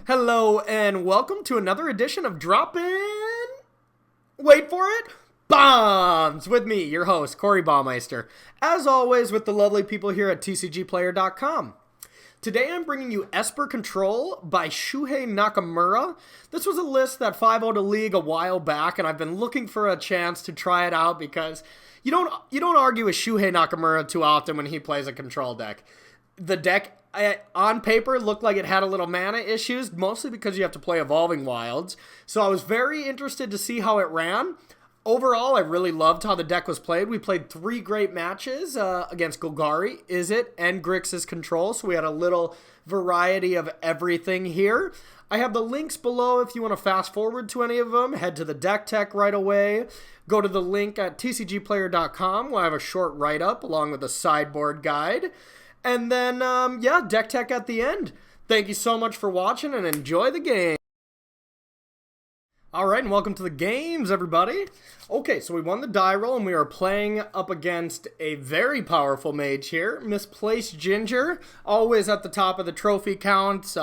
Hello and welcome to another edition of Droppin. Wait for it, Baums! With me, your host, Corey Baumeister. As always, with the lovely people here at TCGplayer.com. Today I'm bringing you Esper Control by Shuhei Nakamura. This was a list that 5-0'd a league a while back, and I've been looking for a chance to try it out because you don't argue with Shuhei Nakamura too often when he plays a control deck. The deck on paper looked like it had a little mana issues, mostly because you have to play Evolving Wilds. So I was very interested to see how it ran. Overall, I really loved how the deck was played. We played 3 great matches against Golgari, Izzet, and Grixis Control, so we had a little variety of everything here. I have the links below if you want to fast forward to any of them. Head to the deck tech right away. Go to the link at TCGplayer.com where I have a short write-up along with a sideboard guide. And then, deck tech at the end. Thank you so much for watching and enjoy the game. Alright, and welcome to the games, everybody. Okay, so we won the die roll, and we are playing up against a very powerful mage here. Misplaced Ginger, always at the top of the trophy counts.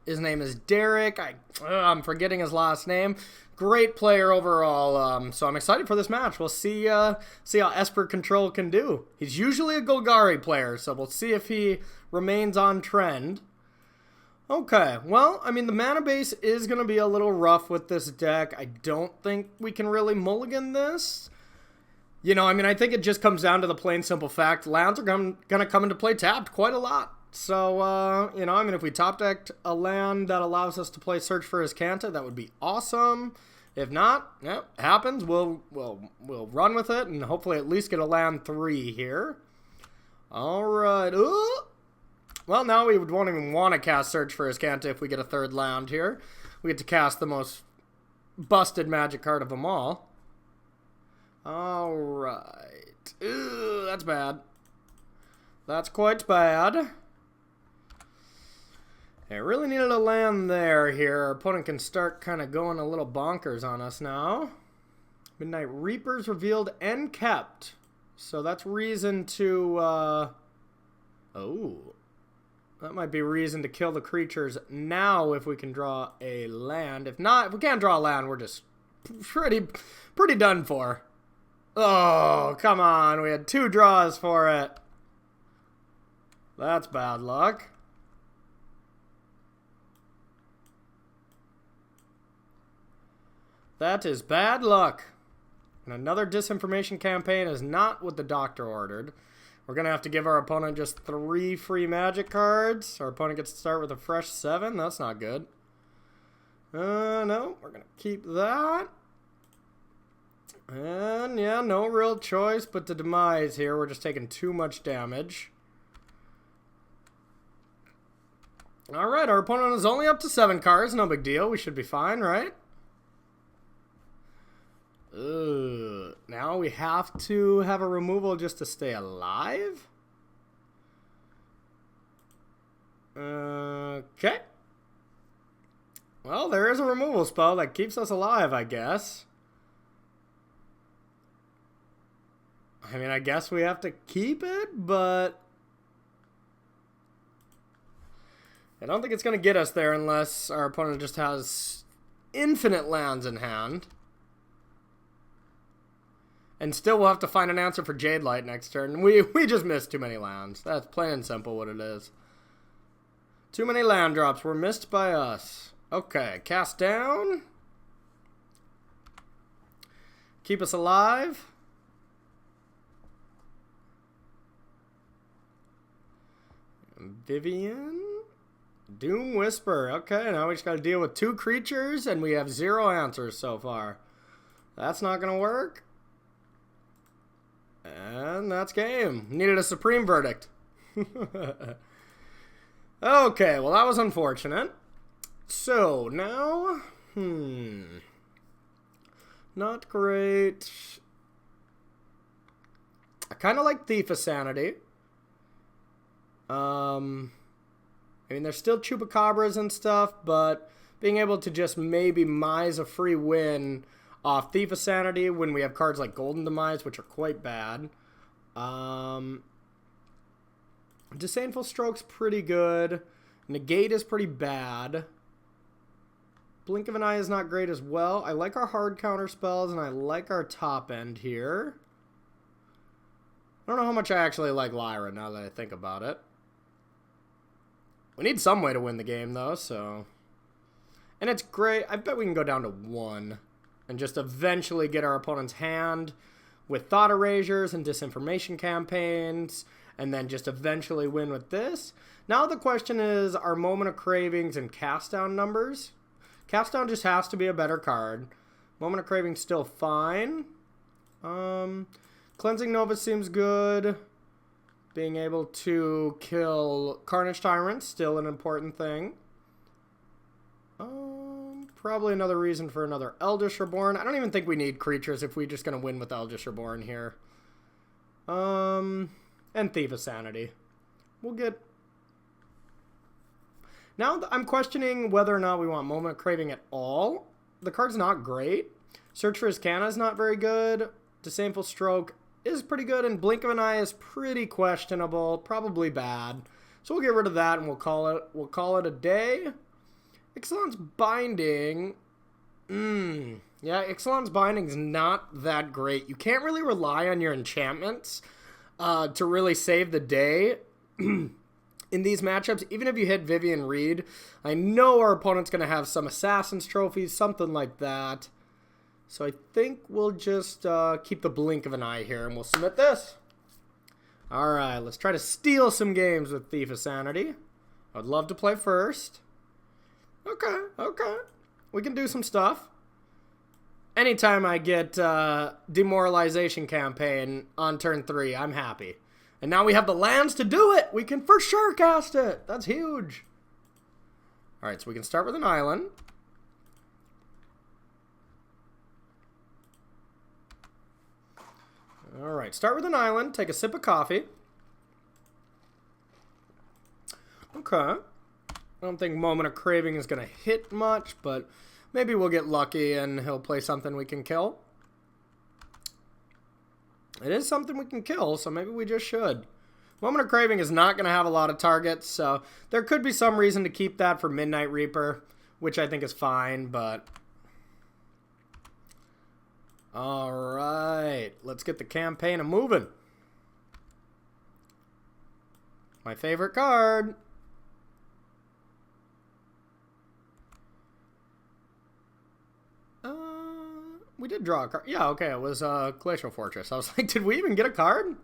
His name is Derek. I'm forgetting his last name. Great player overall, so I'm excited for this match. We'll see how Esper Control can do. He's usually a Golgari player, so we'll see if he remains on trend. Okay, well, I mean, the mana base is going to be a little rough with this deck. I don't think we can really mulligan this. You know, I mean, I think it just comes down to the plain simple fact lands are going to come into play tapped quite a lot. So, you know, I mean, if we top decked a land that allows us to play Search for Azcanta, that would be awesome. If not, yeah, happens. We'll run with it and hopefully at least get a land 3 here. All right. Ooh. Well, now we won't even want to cast Search for Azcanta if we get a 3rd land here. We get to cast the most busted magic card of them all. All right. Ooh, that's bad. That's quite bad. I really needed a land there here. Our opponent can start kind of going a little bonkers on us now. Midnight Reapers revealed and kept. So that's reason to... that might be reason to kill the creatures now if we can draw a land. If not, if we can't draw a land, we're just pretty done for. Oh, come on. We had 2 draws for it. That's bad luck. That is bad luck. And another disinformation campaign is not what the doctor ordered. We're going to have to give our opponent just 3 free magic cards. Our opponent gets to start with a fresh 7. That's not good. No, we're going to keep that. And yeah, no real choice but to demise here. We're just taking too much damage. Alright, our opponent is only up to 7 cards. No big deal. We should be fine, right? Now we have to have a removal just to stay alive? Okay. Well, there is a removal spell that keeps us alive, I guess. I mean, I guess we have to keep it, but... I don't think it's going to get us there unless our opponent just has infinite lands in hand. And still we'll have to find an answer for Jade Light next turn. We just missed too many lands. That's plain and simple what it is. Too many land drops were missed by us. Okay, cast down. Keep us alive. Vivian. Doom Whisper. Okay, now we just got to deal with 2 creatures and we have 0 answers so far. That's not going to work. And that's game. Needed a supreme verdict. Okay, well that was unfortunate. So, now... Not great. I kind of like Thief of Sanity. I mean, there's still Chupacabras and stuff, but being able to just maybe mise a free win off Thief of Sanity when we have cards like Golden Demise, which are quite bad. Disdainful Stroke's pretty good. Negate is pretty bad. Blink of an Eye is not great as well. I like our hard counter spells, and I like our top end here. I don't know how much I actually like Lyra now that I think about it. We need some way to win the game, though, so... And it's great. I bet we can go down to 1 and just eventually get our opponent's hand with Thought Erasures and Disinformation Campaigns, and then just eventually win with this. Now the question is, our Moment of Cravings and Cast Down numbers? Cast Down just has to be a better card. Moment of Cravings still fine. Cleansing Nova seems good. Being able to kill Carnage Tyrant, still an important thing. Probably another reason for another Eldritch Reborn. I don't even think we need creatures if we're just going to win with Eldritch Reborn here. And Thief of Sanity. We'll get... Now I'm questioning whether or not we want Moment of Craving at all. The card's not great. Search for Iskana is not very good. Disdainful Stroke is pretty good, and Blink of an Eye is pretty questionable, probably bad. So we'll get rid of that and we'll call it a day. Ixalan's Binding. Yeah, Ixalan's Binding is not that great. You can't really rely on your enchantments to really save the day in these matchups. Even if you hit Vivian Reed, I know our opponent's going to have some Assassin's Trophies, something like that. So I think we'll just keep the Blink of an Eye here, and we'll submit this. Alright, let's try to steal some games with Thief of Sanity. I would love to play first. Okay. We can do some stuff. Anytime I get Demoralization Campaign on turn 3, I'm happy. And now we have the lands to do it! We can for sure cast it! That's huge! Alright, so we can start with an island. Alright, start with an island, take a sip of coffee. Okay. I don't think Moment of Craving is going to hit much, but maybe we'll get lucky and he'll play something we can kill. It is something we can kill, so maybe we just should. Moment of Craving is not going to have a lot of targets, so there could be some reason to keep that for Midnight Reaper, which I think is fine, but... Alright, let's get the campaign a-moving. My favorite card. We did draw a card. Yeah, okay, it was Glacial Fortress. I was like, did we even get a card?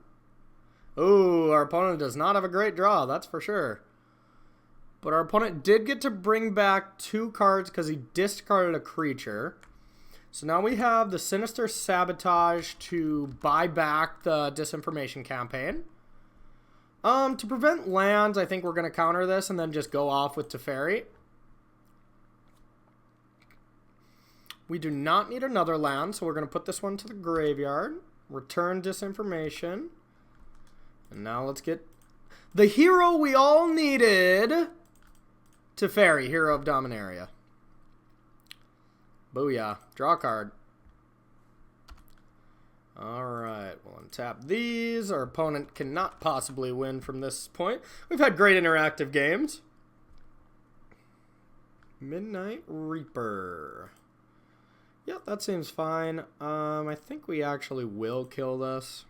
Ooh, our opponent does not have a great draw, that's for sure. But our opponent did get to bring back 2 cards because he discarded a creature. So now we have the Sinister Sabotage to buy back the Disinformation Campaign. To prevent lands, I think we're going to counter this and then just go off with Teferi. We do not need another land, so we're going to put this one to the graveyard. Return Disinformation. And now let's get the hero we all needed. Teferi, Hero of Dominaria. Booyah. Draw a card. Alright, we'll untap these. Our opponent cannot possibly win from this point. We've had great interactive games. Midnight Reaper. Yep, that seems fine. I think we actually will kill this.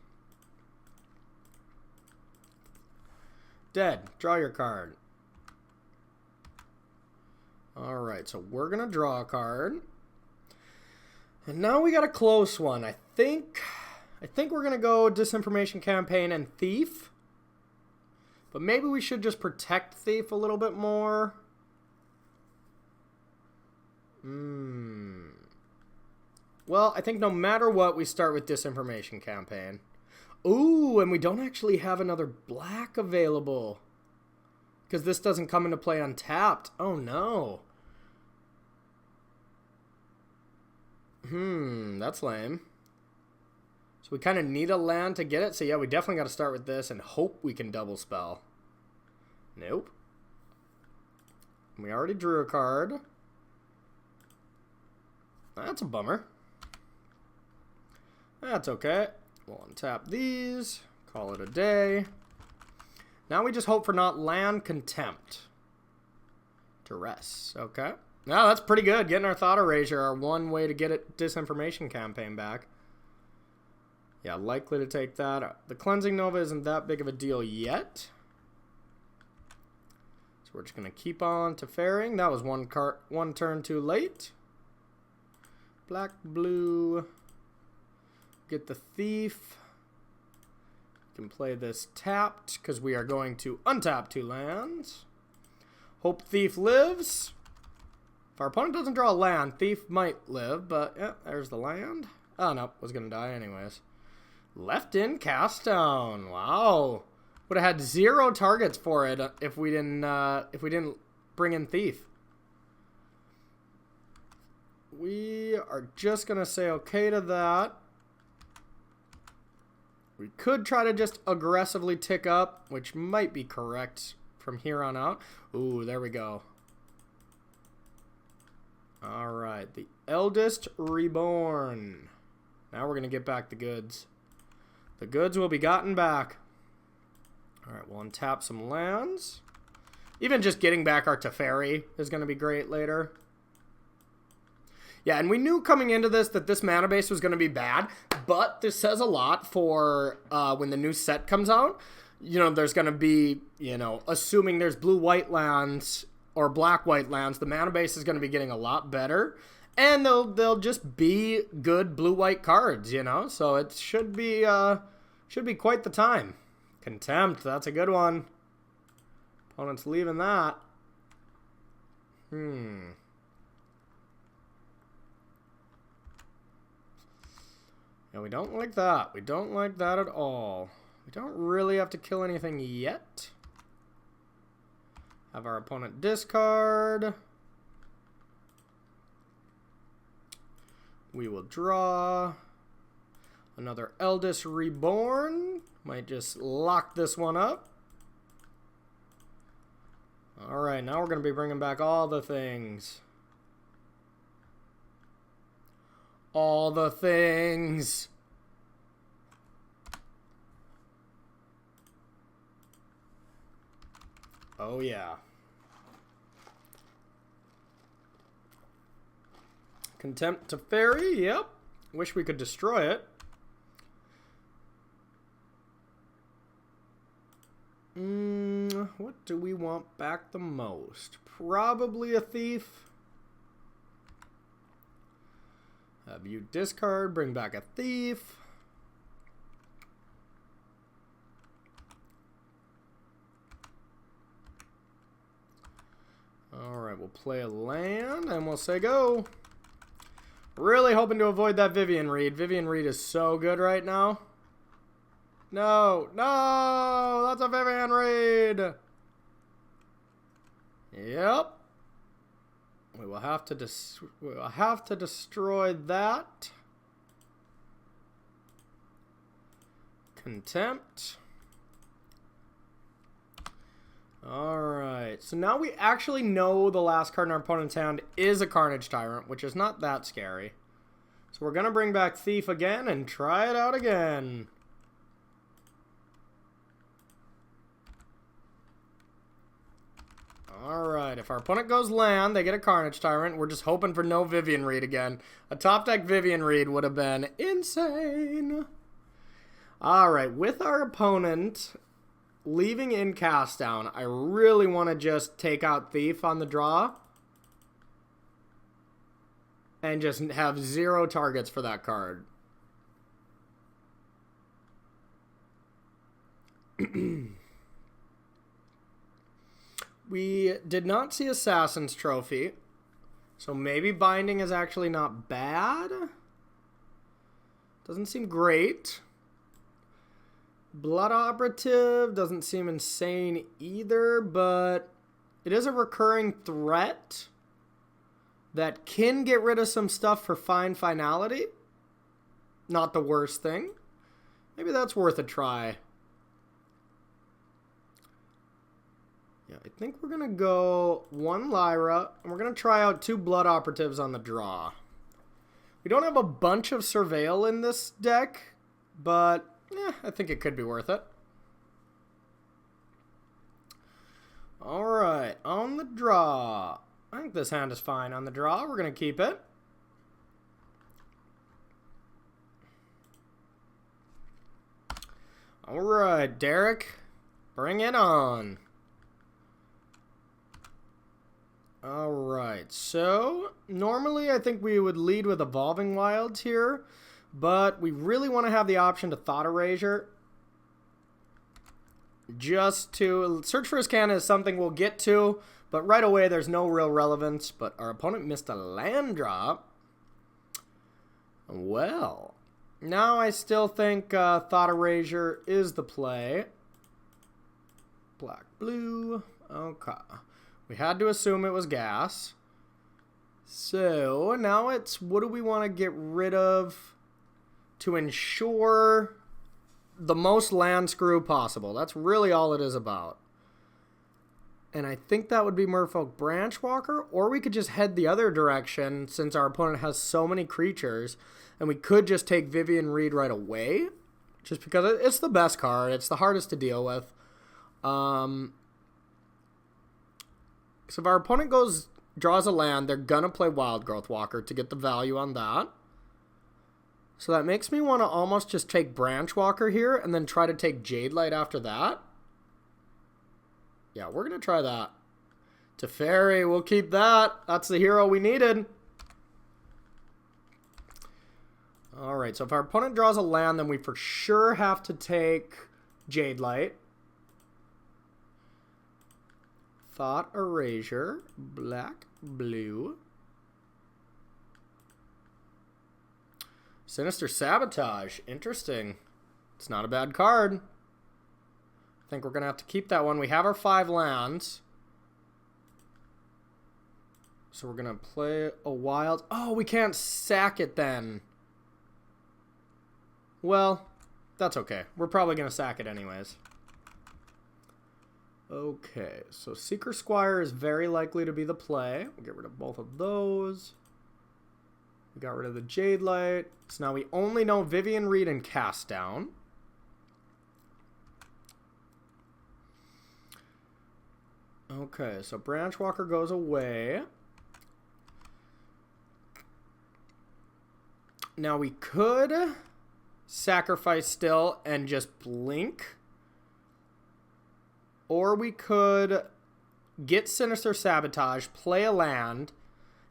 Dead. Draw your card. Alright, so we're going to draw a card. And now we got a close one. I think we're going to go Disinformation Campaign and Thief. But maybe we should just protect Thief a little bit more. Well, I think no matter what, we start with Disinformation Campaign. Ooh, and we don't actually have another black available. Because this doesn't come into play untapped. Oh, no. That's lame. So we kind of need a land to get it. So yeah, we definitely got to start with this and hope we can double spell. Nope. We already drew a card. That's a bummer. That's okay. We'll untap these. Call it a day. Now we just hope for not land contempt. Duress. Okay. No, that's pretty good. Getting our Thought Erasure, our one way to get a disinformation campaign back. Yeah, likely to take that. The Cleansing Nova isn't that big of a deal yet. So we're just going to keep on Teferring. That was one turn too late. Black, blue. Get the Thief. We can play this tapped because we are going to untap 2 lands. Hope Thief lives. If our opponent doesn't draw a land, Thief might live, but yeah, there's the land. Oh, no, was going to die anyways. Left in cast down. Wow. Would have had 0 targets for it if we didn't bring in Thief. We are just going to say okay to that. We could try to just aggressively tick up, which might be correct from here on out. Ooh, there we go. All right, the Eldest Reborn. Now we're going to get back the goods. The goods will be gotten back. All right, we'll untap some lands. Even just getting back our Teferi is going to be great later. Yeah, and we knew coming into this that this mana base was going to be bad, but this says a lot for when the new set comes out. You know, there's going to be, you know, assuming there's blue-white lands or black-white lands, the mana base is going to be getting a lot better. And they'll just be good blue-white cards, you know? So it should be quite the time. Contempt, that's a good one. Opponent's leaving that. Yeah, we don't like that. We don't like that at all. We don't really have to kill anything yet. Have our opponent discard. We will draw another Eldest Reborn. Might just lock this one up. Alright, now we're going to be bringing back all the things. All the things. Oh, yeah. Contempt Teferi, yep. Wish we could destroy it. What do we want back the most? Probably a Thief. Have you discard, bring back a Thief. Alright, we'll play a land and we'll say go. Really hoping to avoid that Vivian Reed. Vivian Reed is so good right now. No, no, that's a Vivian Reed. Yep. We will have to destroy that. Contempt. Alright, so now we actually know the last card in our opponent's hand is a Carnage Tyrant, which is not that scary. So we're going to bring back Thief again and try it out again. Alright, if our opponent goes land, they get a Carnage Tyrant. We're just hoping for no Vivian Reed again. A top deck Vivian Reed would have been insane. Alright, with our opponent leaving in cast down, I really want to just take out Thief on the draw. And just have 0 targets for that card. We did not see Assassin's Trophy. So maybe Binding is actually not bad. Doesn't seem great. Blood Operative doesn't seem insane either, but it is a recurring threat that can get rid of some stuff for fine finality. Not the worst thing. Maybe that's worth a try. Yeah, I think we're going to go 1 Lyra, and we're going to try out 2 Blood Operatives on the draw. We don't have a bunch of Surveil in this deck, but I think it could be worth it. Alright, on the draw. I think this hand is fine on the draw. We're going to keep it. All right, Derek, bring it on. All right, so normally I think we would lead with Evolving Wilds here, but we really want to have the option to Thought Erasure. Just to search for his cannon is something we'll get to, but right away there's no real relevance. But our opponent missed a land drop. Well, now I still think Thought Erasure is the play. Black, blue. Okay. We had to assume it was gas. So now it's what do we want to get rid of to ensure the most land screw possible. That's really all it is about. And I think that would be Merfolk Branchwalker, or we could just head the other direction since our opponent has so many creatures, and we could just take Vivian Reed right away, just because it's the best card. It's the hardest to deal with. So if our opponent draws a land, they're going to play Wild Growth Walker to get the value on that. So that makes me want to almost just take Branchwalker here and then try to take Jade Light after that. Yeah, we're going to try that. Teferi, we'll keep that. That's the hero we needed. All right, so if our opponent draws a land, then we for sure have to take Jade Light. Thought Erasure, black, blue. Sinister Sabotage, interesting. It's not a bad card. I think we're going to have to keep that one. We have our 5 lands. So we're going to play a wild. Oh, we can't sack it then. Well, that's okay. We're probably going to sack it anyways. Okay, so Seeker Squire is very likely to be the play. We'll get rid of both of those. We got rid of the Jade Light. So now we only know Vivian Reed and Cast Down. Okay, so Branchwalker goes away. Now we could sacrifice still and just blink. Or we could get Sinister Sabotage, play a land,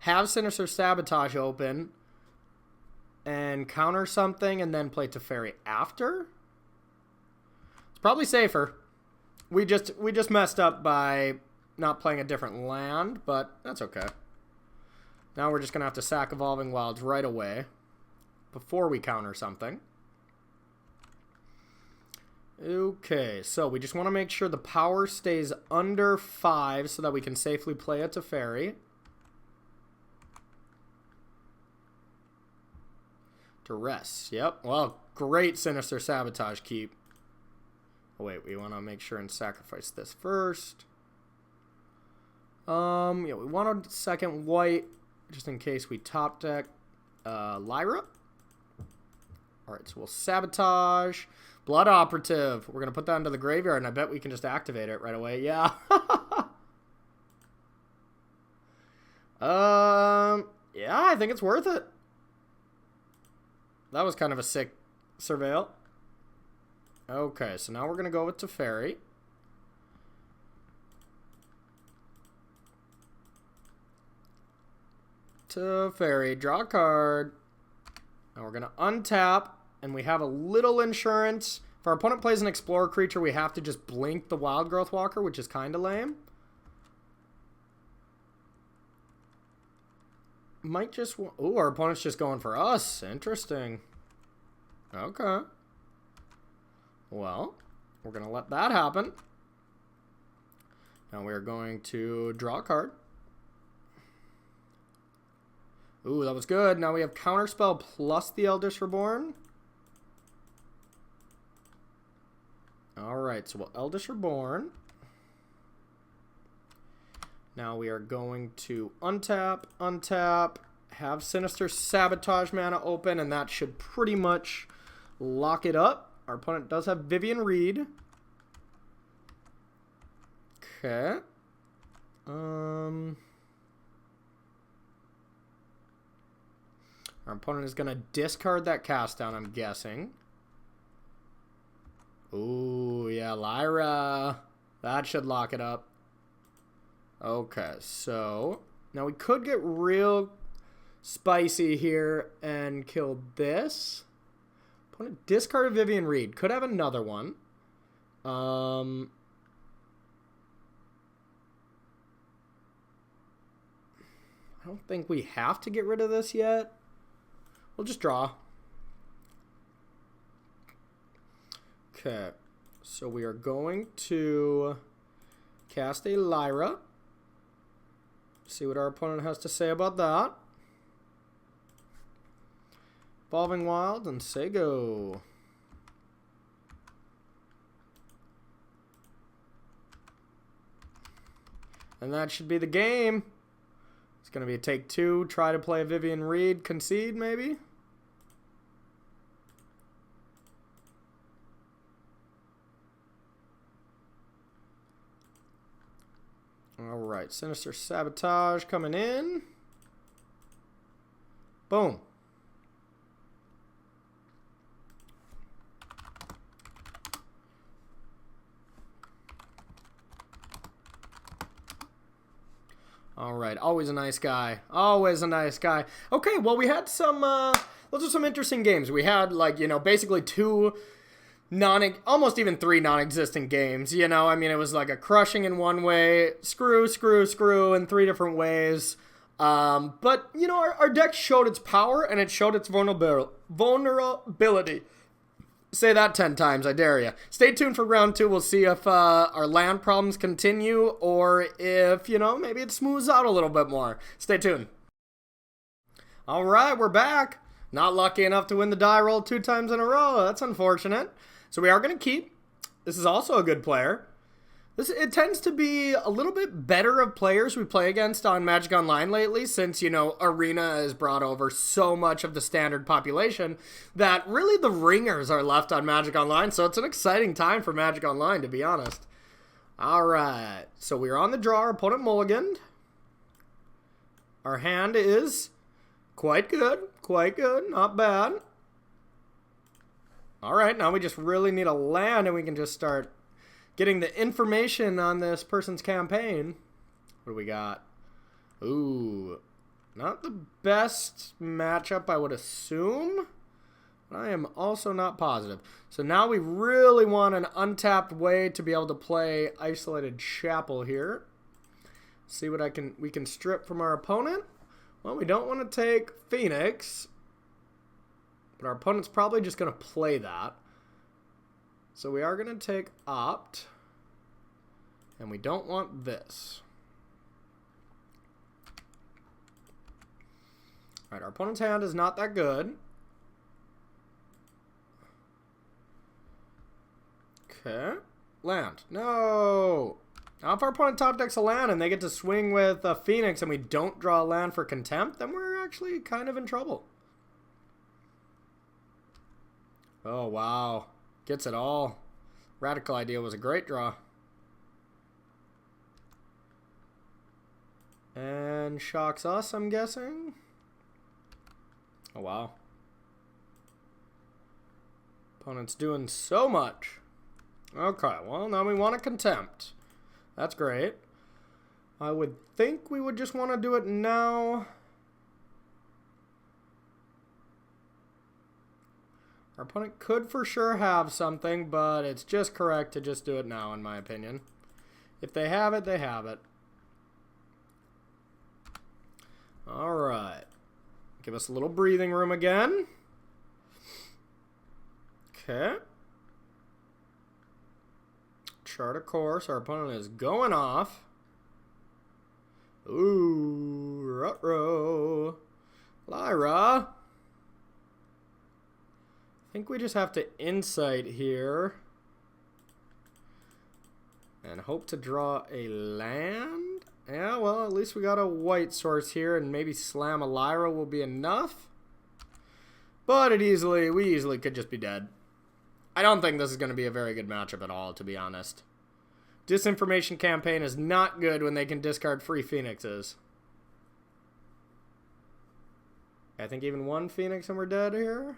have Sinister Sabotage open, and counter something, and then play Teferi after. It's probably safer. We just messed up by not playing a different land, but that's okay. Now we're just going to have to sack Evolving Wilds right away before we counter something. Okay, so we just want to make sure the power stays under 5 so that we can safely play a Teferi. Duress, yep. Well, great Sinister Sabotage keep. Oh, wait, we want to make sure and sacrifice this first. Yeah, we want a second white just in case we top deck Lyra. Alright, so we'll Sabotage. Blood Operative. We're going to put that into the graveyard, and I bet we can just activate it right away. Yeah. Yeah, I think it's worth it. That was kind of a sick surveil. Okay, so now we're going to go with Teferi. Teferi, draw a card. Now we're going to untap. And we have a little insurance. If our opponent plays an Explorer creature, we have to just blink the Wild Growth Walker, which is kind of lame. Might just... Ooh, our opponent's just going for us. Interesting. Okay. Well, we're going to let that happen. Now we're going to draw a card. Ooh, that was good. Now we have Counterspell plus the Eldritch Reborn. Alright, so we'll Eldritch Reborn. Now we are going to untap, have Sinister Sabotage mana open, and that should pretty much lock it up. Our opponent does have Vivian Reed. Okay. Our opponent is going to discard that cast down, I'm guessing. Ooh, yeah, Lyra. That should lock it up. Okay, so now we could get real spicy here and kill this. Opponent discarded Vivian Reed. Could have another one. I don't think we have to get rid of this yet. We'll just draw. Okay, so we are going to cast a Lyra. See what our opponent has to say about that. Evolving Wild and say go. And that should be the game. It's going to be a take two. Try to play Vivian Reed. Concede, maybe? Alright, Sinister Sabotage coming in. Boom. Alright, always a nice guy. Always a nice guy. Okay, well, we had some, those are some interesting games. We had, like, you know, basically two almost even three non-existent games, you know? I mean, it was like a crushing in one way, screw in three different ways. But, you know, our deck showed its power, and it showed its vulnerability. Say that 10 times, I dare you. Stay tuned for round two. We'll see if our land problems continue, or if, you know, maybe it smooths out a little bit more. Stay tuned. All right, we're back. Not lucky enough to win the die roll 2 times in a row. That's unfortunate. So we are going to keep. This is also a good player. It tends to be a little bit better of players we play against on Magic Online lately, since, you know, Arena has brought over so much of the standard population that really the ringers are left on Magic Online, so it's an exciting time for Magic Online, to be honest. Alright, so we're on the draw. Our opponent mulliganed. Our hand is quite good, not bad. Alright, now we just really need a land, and we can just start getting the information on this person's campaign. What do we got? Ooh, not the best matchup, I would assume. But I am also not positive. So now we really want an untapped way to be able to play Isolated Chapel here. See what we can strip from our opponent. Well, we don't want to take Phoenix, but our opponent's probably just going to play that. So we are going to take Opt, and we don't want this. Alright, our opponent's hand is not that good. Okay. Land. No! Now if our opponent top decks a land and they get to swing with a Phoenix and we don't draw a land for contempt, then we're actually kind of in trouble. Oh, wow. Gets it all. Radical Idea was a great draw. And shocks us, I'm guessing. Oh, wow. Opponent's doing so much. Okay, well, now we want a contempt. That's great. I would think we would just want to do it now. Our opponent could for sure have something, but it's just correct to just do it now, in my opinion. If they have it, they have it. Alright. Give us a little breathing room again. Okay. Chart a course. Our opponent is going off. Ooh, ruh-roh. Lyra. I think we just have to insight here and hope to draw a land. Yeah, well, at least we got a white source here, and maybe slam a Lyra will be enough. But we easily could just be dead. I don't think this is going to be a very good matchup at all, to be honest. Disinformation Campaign is not good when they can discard free Phoenixes. I think even one Phoenix and we're dead here.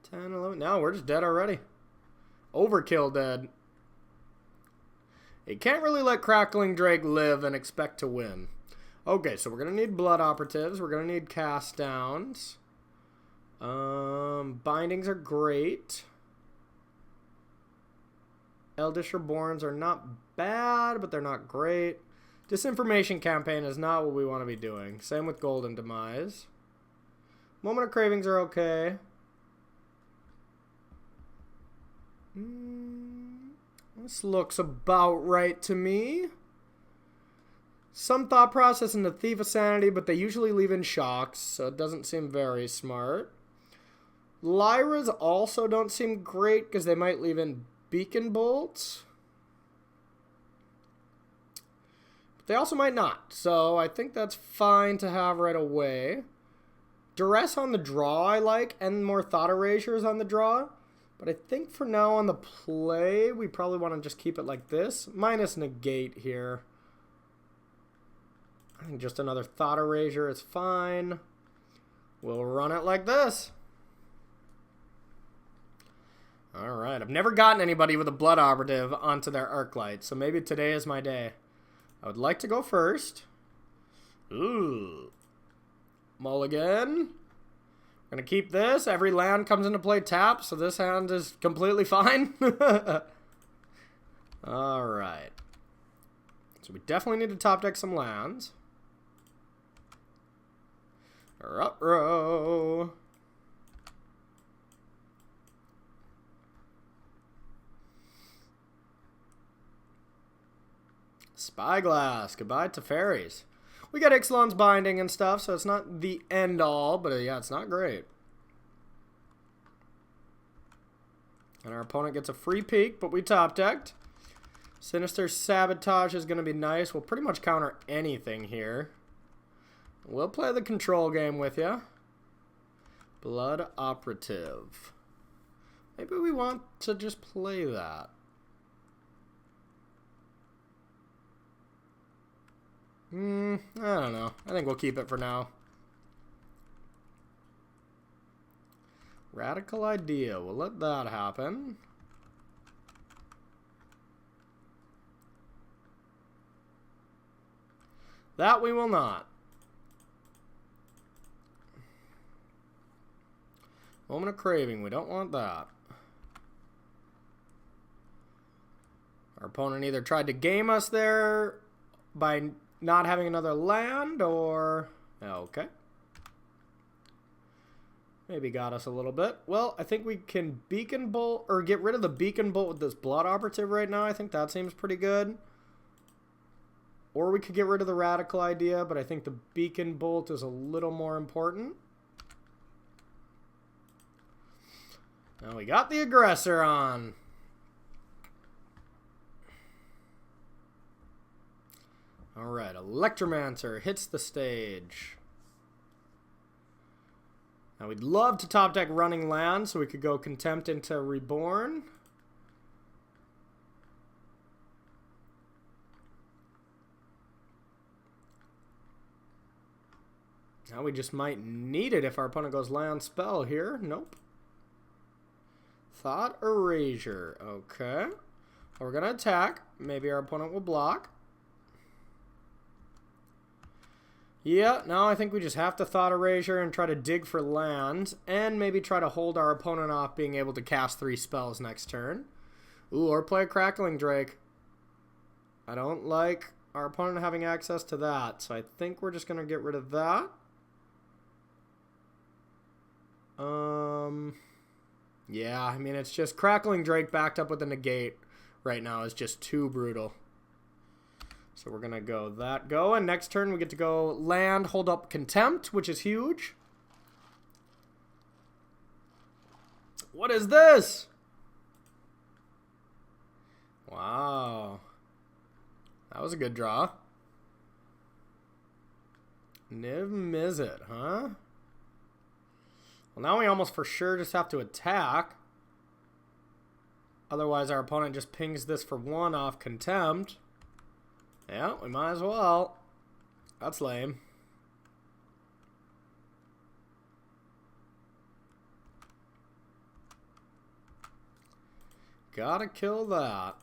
10, 11. No, we're just dead already. Overkill dead. You can't really let Crackling Drake live and expect to win. Okay, so we're going to need Blood Operatives. We're going to need Cast Downs. Bindings are great. Eldish Reborns are not bad, but they're not great. Disinformation Campaign is not what we want to be doing. Same with Golden Demise. Moment of Cravings are okay. This looks about right to me. Some thought process in the Thief of Sanity, but they usually leave in shocks, so it doesn't seem very smart. Lyra's also don't seem great because they might leave in Beacon Bolts. They also might not, so I think that's fine to have right away. Duress on the draw I like, and more Thought Erasures on the draw. But I think for now on the play, we probably want to just keep it like this. Minus Negate here. I think just another Thought Erasure is fine. We'll run it like this. Alright, I've never gotten anybody with a Blood Operative onto their Arclight, so maybe today is my day. I would like to go first. Ooh. Mulligan. We're going to keep this. Every land comes into play tap, so this hand is completely fine. Alright. So we definitely need to top deck some lands. Ruh-roh. Spyglass. Goodbye to Teferis. We got Ixalan's Binding and stuff, so it's not the end all, but yeah, it's not great. And our opponent gets a free peek, but we top decked. Sinister Sabotage is going to be nice. We'll pretty much counter anything here. We'll play the control game with you. Blood Operative. Maybe we want to just play that. I don't know. I think we'll keep it for now. Radical Idea. We'll let that happen. That we will not. Moment of Craving. We don't want that. Our opponent either tried to game us there by not having another land, or... Okay. Maybe got us a little bit. Well, I think we can Beacon Bolt, or get rid of the Beacon Bolt with this Blood Operative right now. I think that seems pretty good. Or we could get rid of the Radical Idea, but I think the Beacon Bolt is a little more important. Now we got the Aggressor on. Alright, Electromancer hits the stage. Now we'd love to top deck running land so we could go Contempt into Reborn. Now we just might need it if our opponent goes land spell here. Nope. Thought Erasure. Okay. We're going to attack. Maybe our opponent will block. Yeah, now I think we just have to Thought Erasure and try to dig for lands, and maybe try to hold our opponent off being able to cast 3 spells next turn. Ooh, or play Crackling Drake. I don't like our opponent having access to that, so I think we're just going to get rid of that. Yeah, I mean, it's just Crackling Drake backed up with a Negate right now is just too brutal. So we're going to go that go. And next turn we get to go land, hold up Contempt, which is huge. What is this? Wow. That was a good draw. Niv Mizzet, huh? Well, now we almost for sure just have to attack. Otherwise, our opponent just pings this for 1 off Contempt. Yeah, we might as well. That's lame. Gotta kill that.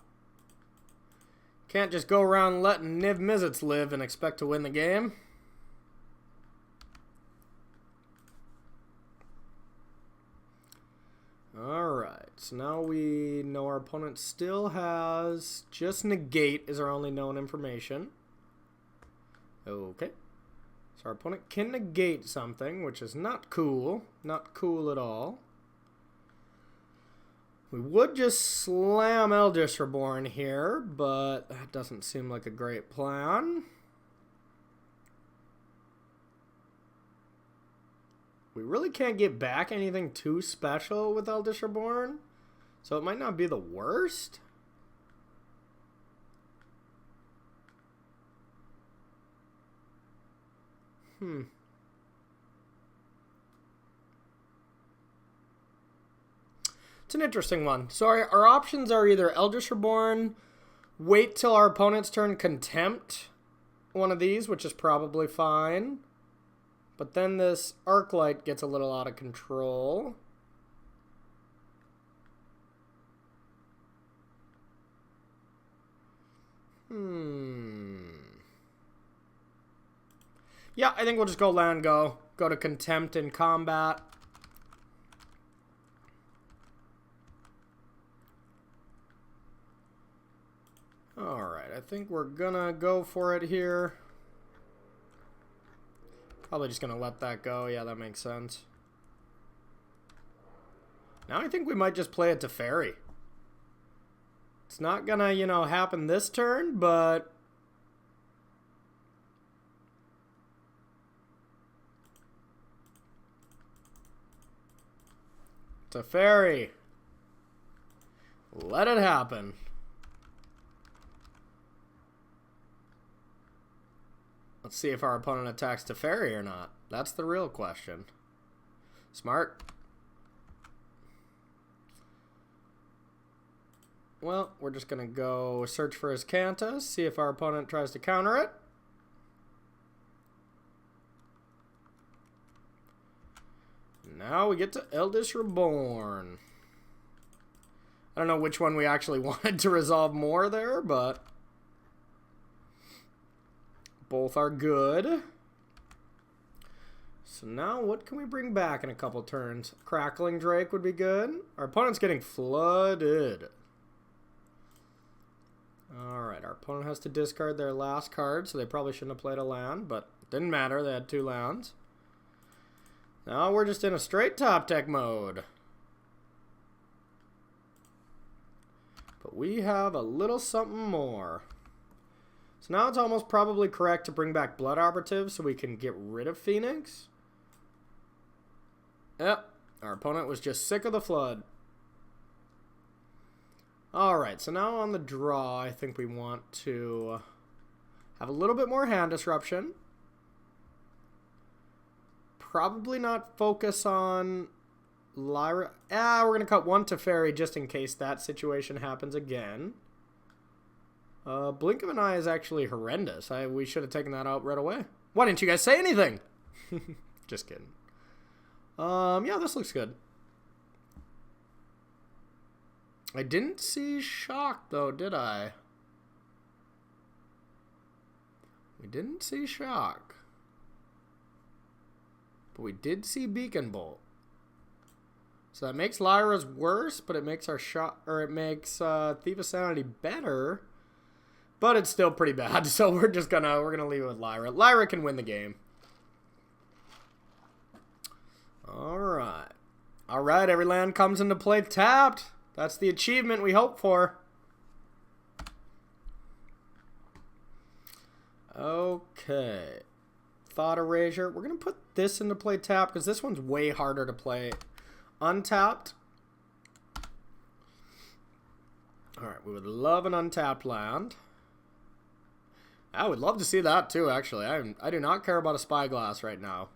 Can't just go around letting Niv Mizzets live and expect to win the game. Alright, so now we know our opponent still has just negate is our only known information. Okay. So our opponent can negate something, which is not cool. Not cool at all. We would just slam Eldritch Reborn here, but that doesn't seem like a great plan. We really can't get back anything too special with Eldritch Reborn, so it might not be the worst. It's an interesting one. So our options are either Eldritch Reborn, wait till our opponent's turn, Contempt one of these, which is probably fine. But then this Arclight gets a little out of control. Yeah, I think we'll just go land go. Go to Contempt in combat. Alright, I think we're gonna go for it here. Probably just gonna let that go. Yeah, that makes sense. Now I think we might just play a Teferi. It's not gonna, you know, happen this turn, but... Teferi. Let it happen. Let's see if our opponent attacks Teferi or not. That's the real question. Smart. Well, we're just going to go search for his Cantus, see if our opponent tries to counter it. Now we get to Eldritch Reborn. I don't know which one we actually wanted to resolve more there, but both are good. So now what can we bring back in a couple turns? Crackling Drake would be good. Our opponent's getting flooded. Alright, our opponent has to discard their last card, so they probably shouldn't have played a land, but it didn't matter, they had 2 lands. Now we're just in a straight top deck mode. But we have a little something more. So now it's almost probably correct to bring back Blood Operative so we can get rid of Phoenix. Yep, our opponent was just sick of the flood. Alright, so now on the draw, I think we want to have a little bit more hand disruption. Probably not focus on Lyra. We're going to cut 1 Teferi just in case that situation happens again. Blink of an Eye is actually horrendous. We should have taken that out right away. Why didn't you guys say anything? Just kidding. Yeah, this looks good. I didn't see Shock, though, did I? We didn't see Shock. But we did see Beacon Bolt. So that makes Lyra's worse, but it makes our shot, or it makes Thief of Sanity better. But it's still pretty bad, so we're gonna leave it with Lyra. Lyra can win the game. Alright. Alright, every land comes into play tapped. That's the achievement we hope for. Okay. Thought Erasure. We're going to put this into play tapped because this one's way harder to play untapped. Alright, we would love an untapped land. I would love to see that too, actually. I do not care about a Spyglass right now.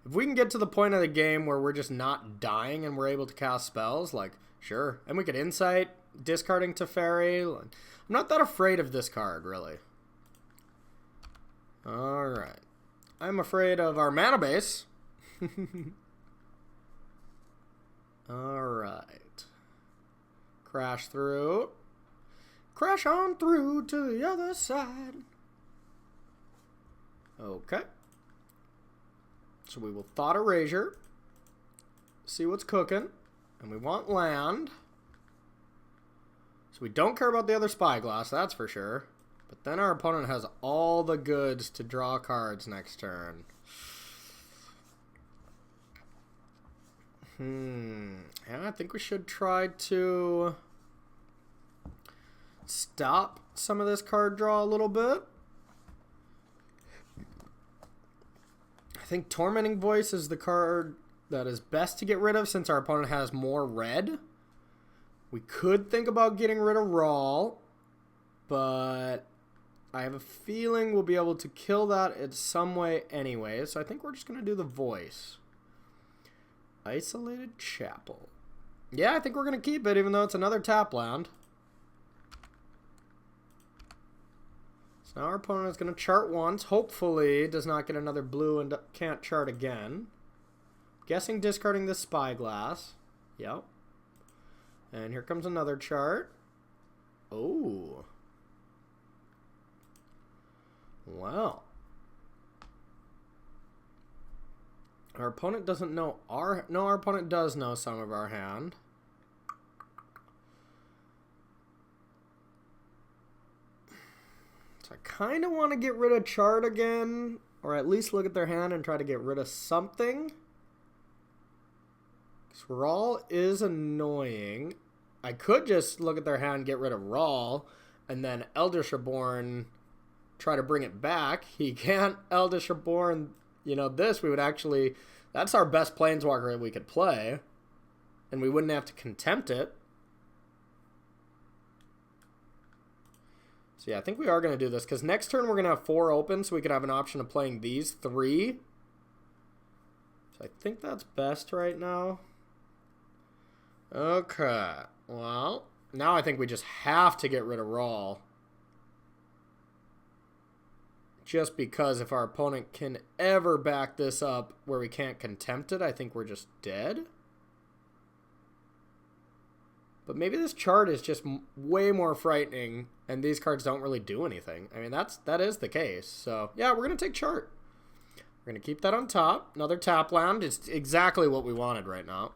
If we can get to the point of the game where we're just not dying and we're able to cast spells, like, sure. And we could Insight, discarding Teferi. I'm not that afraid of this card, really. Alright. I'm afraid of our mana base. Alright. Crash through. Crash on through to the other side. Okay. So we will Thought Erasure. See what's cooking. And we want land. So we don't care about the other Spyglass, that's for sure. But then our opponent has all the goods to draw cards next turn. Yeah, I think we should try to stop some of this card draw a little bit. I think Tormenting Voice is the card that is best to get rid of since our opponent has more red. We could think about getting rid of Rawl, but I have a feeling we'll be able to kill that in some way anyway, so I think we're just going to do the Voice. Isolated Chapel. Yeah, I think we're going to keep it, even though it's another tap land. So now our opponent is going to chart once. Hopefully does not get another blue and can't chart again. Guessing discarding the Spyglass. Yep. And here comes another chart. Oh. Well. Our opponent doesn't know our... No, our opponent does know some of our hand. So I kind of want to get rid of chart again. Or at least look at their hand and try to get rid of something. Because Rawl is annoying. I could just look at their hand, get rid of Rawl, and then Eldritch Reborn try to bring it back. He can't Eldritch Reborn... You know, this, we would actually... That's our best Planeswalker that we could play. And we wouldn't have to contempt it. So yeah, I think we are going to do this. Because next turn we're going to have 4 open. So we could have an option of playing these 3. So I think that's best right now. Okay. Well, now I think we just have to get rid of Rawl. Just because if our opponent can ever back this up where we can't contempt it, I think we're just dead. But maybe this chart is just way more frightening, and these cards don't really do anything. I mean, that is the case. So, yeah, we're going to take chart. We're going to keep that on top. Another tap land. It's exactly what we wanted right now.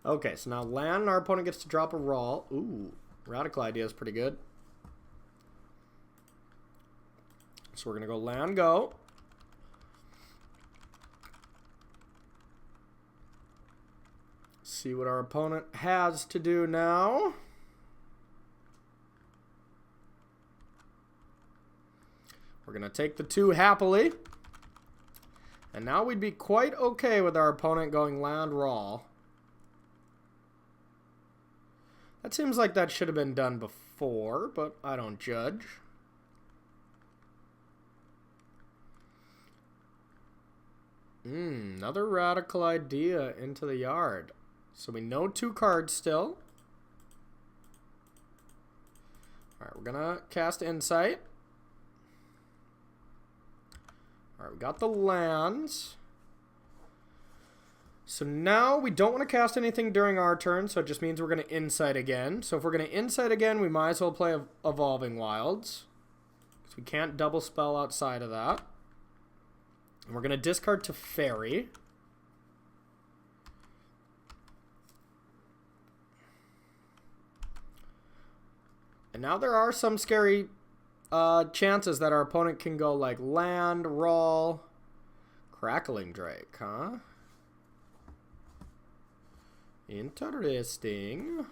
Okay, so now land, our opponent gets to drop a Rawl. Ooh, Radical Idea is pretty good. So we're going to go land, go. See what our opponent has to do now. We're going to take the 2 happily. And now we'd be quite okay with our opponent going land Rawl. That seems like that should have been done before, but I don't judge. Another Radical Idea into the yard. So we know 2 cards still. Alright, we're gonna cast Insight. Alright, we got the lands. So now we don't want to cast anything during our turn, so it just means we're going to Insight again. So if we're going to Insight again, we might as well play Evolving Wilds. Because we can't double spell outside of that. And we're going to discard Teferi. And now there are some scary chances that our opponent can go like land, Rawl, Crackling Drake, huh? Interesting.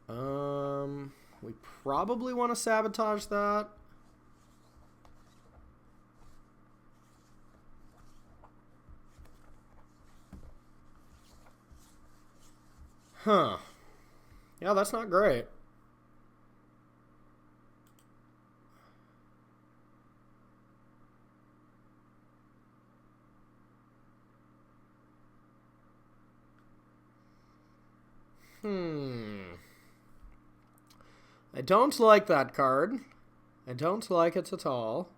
We probably want to sabotage that. Huh. Yeah, that's not great. I don't like that card. I don't like it at all.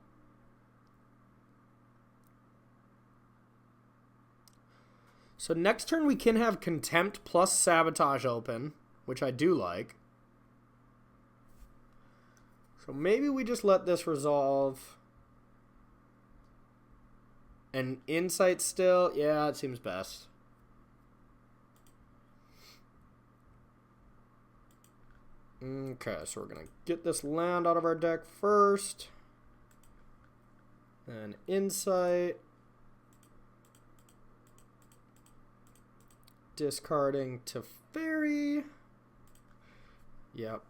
So next turn we can have Contempt plus Sabotage open, which I do like. So maybe we just let this resolve. And Insight still? Yeah, it seems best. Okay, so we're going to get this land out of our deck first. And Insight. Discarding Teferi. Yep.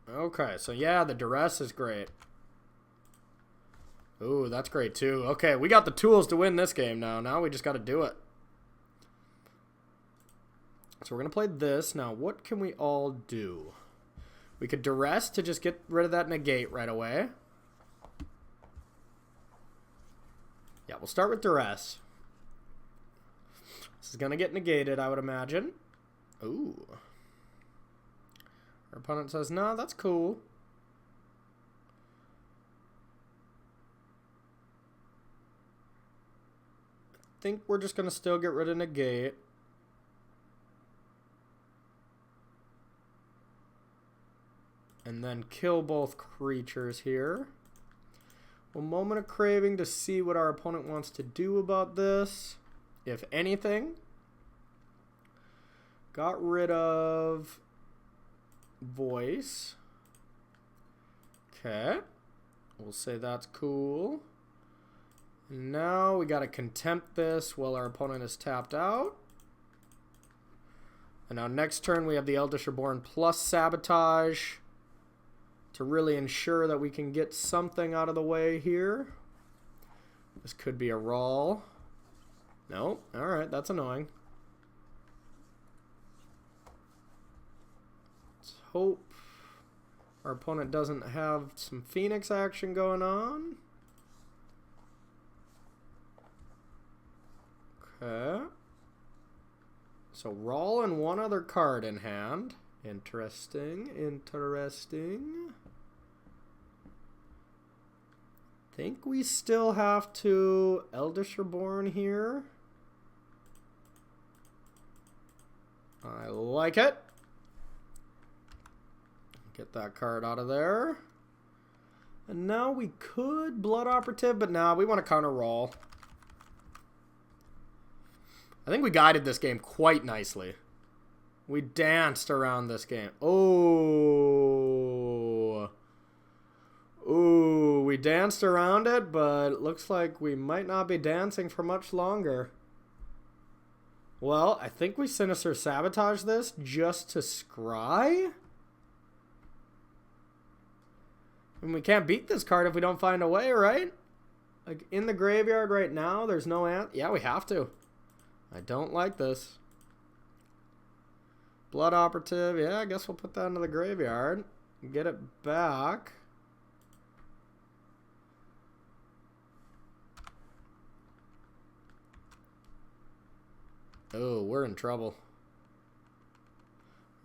Okay, so yeah, the Duress is great. Ooh, that's great too. Okay, we got the tools to win this game now. Now we just got to do it. So we're going to play this. Now, what can we all do? We could Duress to just get rid of that negate right away. Yeah, we'll start with Duress. This is going to get negated, I would imagine. Ooh. Our opponent says, no, that's cool. I think we're just going to still get rid of negate. And then kill both creatures here. A moment of craving to see what our opponent wants to do about this. If anything. Got rid of voice. Okay. We'll say that's cool. Now we got to contempt this while our opponent is tapped out. And now next turn we have the Eldritch Reborn plus Sabotage to really ensure that we can get something out of the way here. This could be a roll. No. Alright, that's annoying. Let's hope our opponent doesn't have some Phoenix action going on. Okay. So roll and one other card in hand. Interesting. Interesting. Think we still have to Eldritch Reborn here. I like it. Get that card out of there. And now we could Blood Operative, but nah, we want to counter roll. I think we guided this game quite nicely. We danced around this game. Oh. Ooh, we danced around it, but it looks like we might not be dancing for much longer. Well, I think we Sinister Sabotage this just to scry. And we can't beat this card if we don't find a way, right? Like, in the graveyard right now, there's no ant. Yeah, we have to. I don't like this. Blood Operative. Yeah, I guess we'll put that into the graveyard. Get it back. Oh, we're in trouble.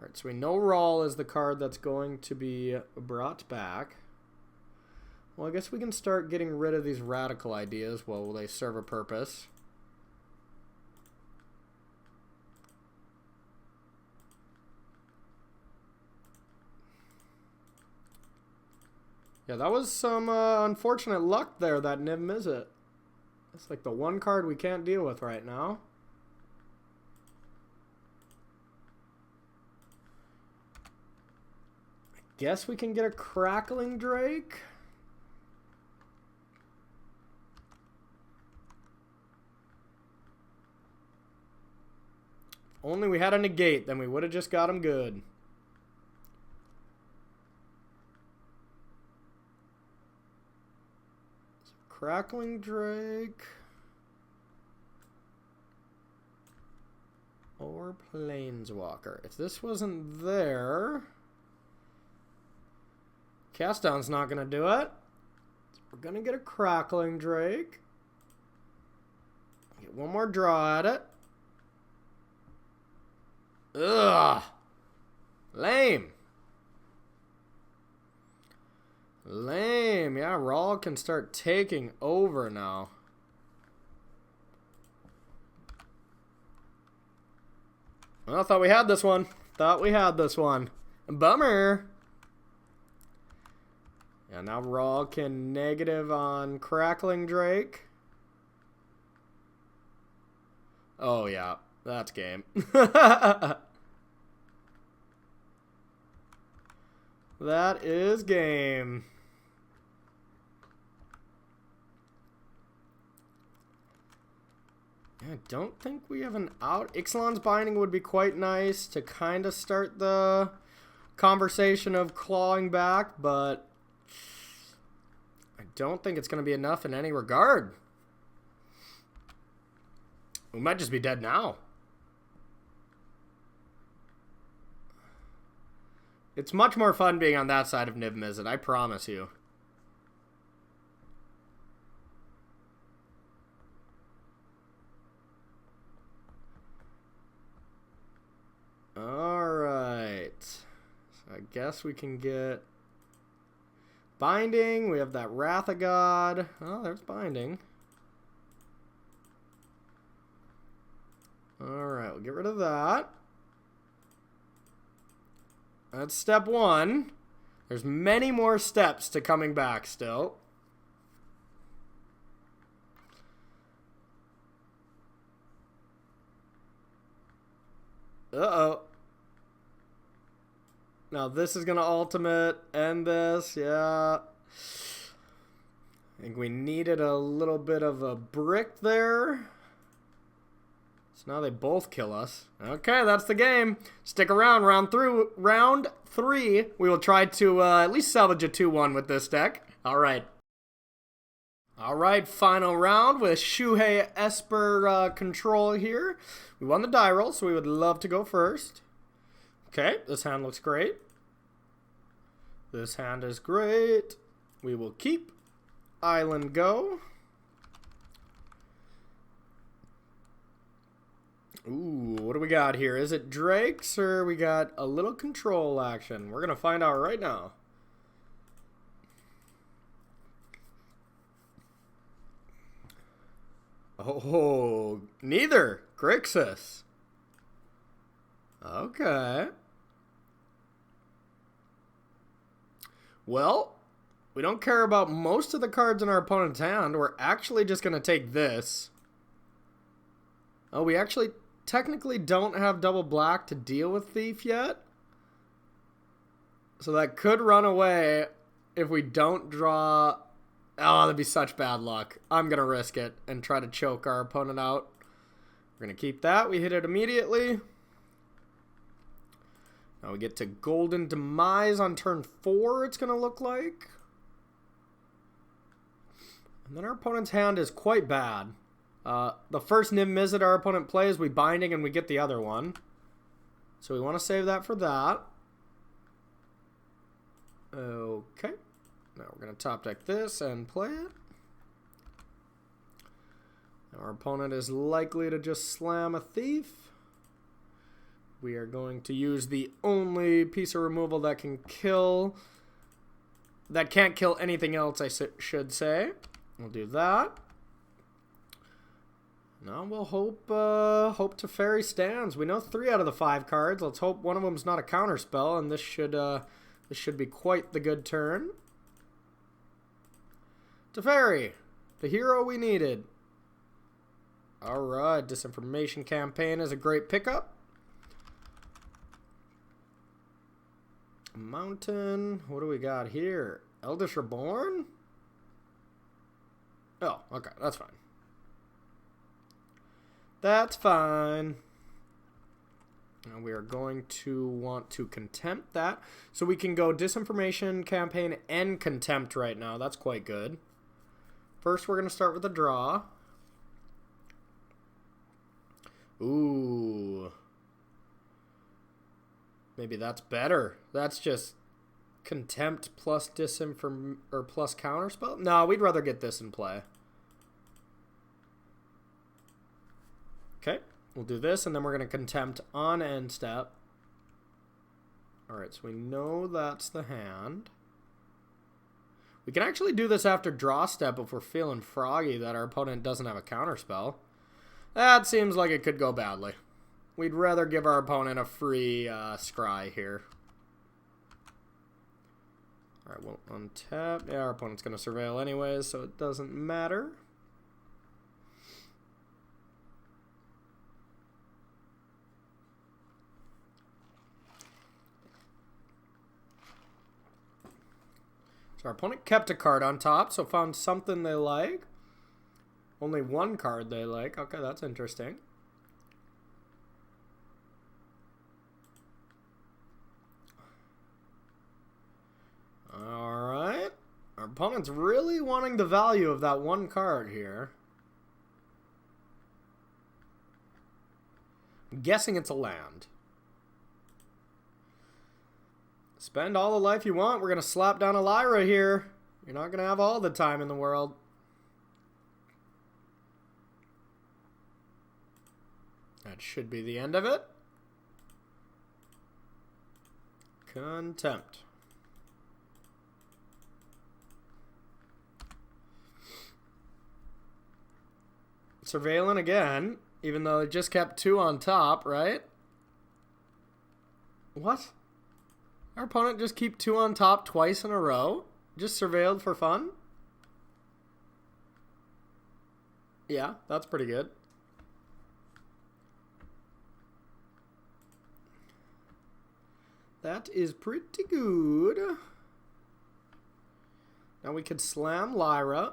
Alright, so we know Rawl is the card that's going to be brought back. Well, I guess we can start getting rid of these radical ideas while they serve a purpose. Yeah, that was some unfortunate luck there, that Niv Mizzet. It's like the one card we can't deal with right now. I guess we can get a Crackling Drake. If only we had a negate, then we would have just got him good. Crackling Drake or Planeswalker. If this wasn't there, Cast Down's not going to do it. So we're going to get a Crackling Drake. Get one more draw at it. Ugh. Lame. Lame. Yeah, Rawl can start taking over now. Well, I thought we had this one. Bummer. Yeah, now Raw can negative on Crackling Drake. Oh, yeah. That's game. That is game. I don't think we have an out. Ixalan's Binding would be quite nice to kind of start the conversation of clawing back, but I don't think it's going to be enough in any regard. We might just be dead now. It's much more fun being on that side of Niv Mizzet, I promise you. Alright. So I guess we can get Binding. We have that Wrath of God. Oh, there's Binding. Alright, we'll get rid of that. That's step one. There's many more steps to coming back still. Uh-oh. Now this is going to ultimate, end this, yeah. I think we needed a little bit of a brick there. So now they both kill us. Okay, that's the game. Stick around, round three. We will try to at least salvage a 2-1 with this deck. Alright. Alright, final round with Shuhei Esper control here. We won the die roll, so we would love to go first. Okay, this hand looks great. This hand is great. We will keep Island go. Ooh, what do we got here? Is it Drakes or we got a little control action? We're going to find out right now. Oh, neither. Grixis. Okay. Well, we don't care about most of the cards in our opponent's hand. We're actually just going to take this. Oh, we actually technically don't have double black to deal with Thief yet. So that could run away if we don't draw. Oh, that'd be such bad luck. I'm going to risk it and try to choke our opponent out. We're going to keep that. We hit it immediately. Now we get to Golden Demise on turn 4, it's going to look like. And then our opponent's hand is quite bad. The first Niv Mizzet our opponent plays, we Binding and we get the other one. So we want to save that for that. Okay. Now we're going to top deck this and play it. Now our opponent is likely to just slam a Thief. We are going to use the only piece of removal that can kill, that can't kill anything else, I should say. We'll do that. Now we'll hope Teferi stands. We know 3 out of the 5 cards. Let's hope one of them's not a counterspell, and this should be quite the good turn. Teferi, the hero we needed. Alright, Disinformation Campaign is a great pickup. Mountain. What do we got here? Eldritch Reborn? Oh, okay. That's fine. That's fine. Now we are going to want to Contempt that. So we can go Disinformation Campaign and Contempt right now. That's quite good. First, we're going to start with a draw. Ooh. Maybe that's better. That's just Contempt plus plus Counterspell. No, we'd rather get this in play. Okay, we'll do this, and then we're going to Contempt on end step. Alright, so we know that's the hand. We can actually do this after draw step if we're feeling froggy that our opponent doesn't have a counterspell. That seems like it could go badly. we'd rather give our opponent a free scry here. Alright, we'll untap. Yeah, our opponent's going to surveil anyways, so it doesn't matter. So our opponent kept a card on top, so found something they like. Only one card they like. Okay, that's interesting. Alright. Our opponent's really wanting the value of that one card here. I'm guessing it's a land. Spend all the life you want. We're going to slap down a Lyra here. You're not going to have all the time in the world. That should be the end of it. Contempt. Surveilling again, even though it just kept 2 on top, right? What? Our opponent just keep 2 on top twice in a row? Just surveilled for fun? Yeah, that's pretty good. That is pretty good. Now we could slam Lyra.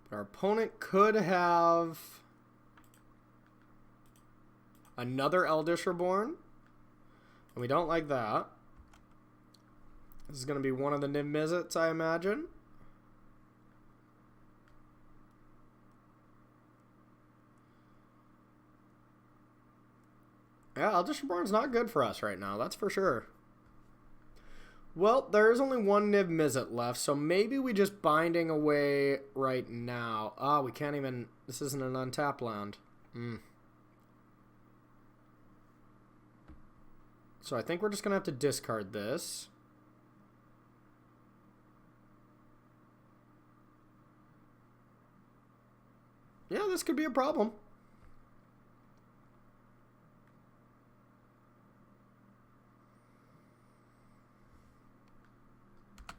But our opponent could have another Eldritch Reborn. And we don't like that. This is going to be one of the Niv-Mizzets, I imagine. Yeah, Eldritch Reborn's not good for us right now, that's for sure. Well, there is only one Niv-Mizzet left, so maybe we just binding away right now. Ah, we can't even... This isn't an untapped land. So I think we're just going to have to discard this. Yeah, this could be a problem.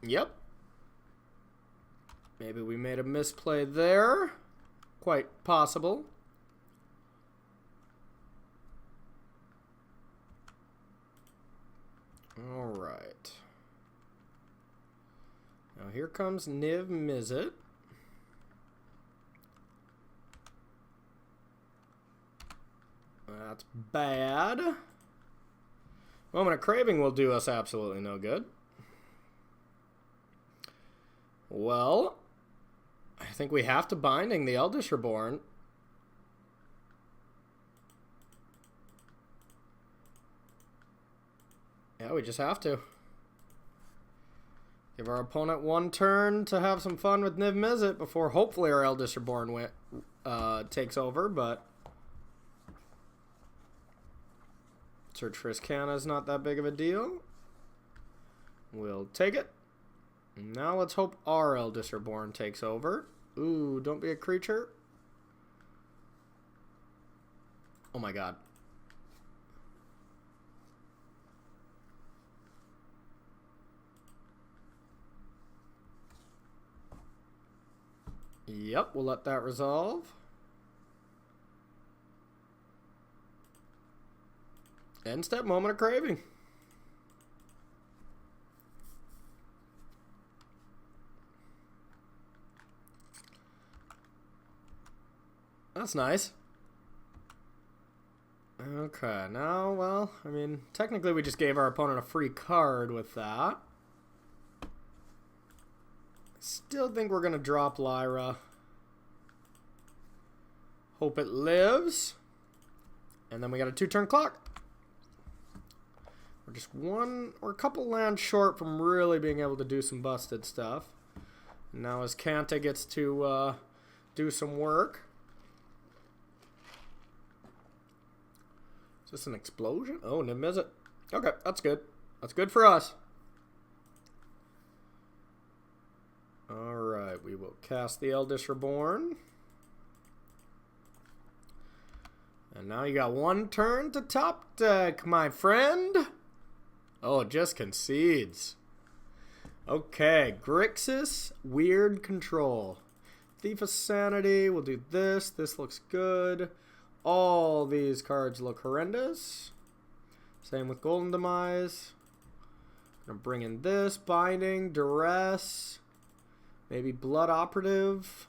Yep. Maybe we made a misplay there. Quite possible. Alright. Now here comes Niv-Mizzet. That's bad. Moment of Craving will do us absolutely no good. Well, I think we have to binding the Eldritch Reborn. Yeah, we just have to. Give our opponent one turn to have some fun with Niv-Mizzet before hopefully our Eldritch Reborn takes over, but Search for Iskana is not that big of a deal. We'll take it. Now let's hope our Eldritch Reborn takes over. Ooh, don't be a creature. Oh my god. Yep, we'll let that resolve. End step, Moment of Craving. That's nice. Okay, now, well, I mean, technically we just gave our opponent a free card with that. Still think we're going to drop Lyra. Hope it lives. And then we got a 2-turn clock. We're just we're a couple lands short from really being able to do some busted stuff. Now as Kanta gets to do some work. Is this an explosion? Oh, Niv-Mizzet. Okay, that's good. That's good for us. Alright, we will cast the Eldritch Reborn. And now you got one turn to top deck, my friend. Oh, it just concedes. Okay, Grixis, weird control. Thief of Sanity, we'll do this. This looks good. All these cards look horrendous. Same with Golden Demise. I'm gonna bring in this, Binding, Duress, maybe Blood Operative.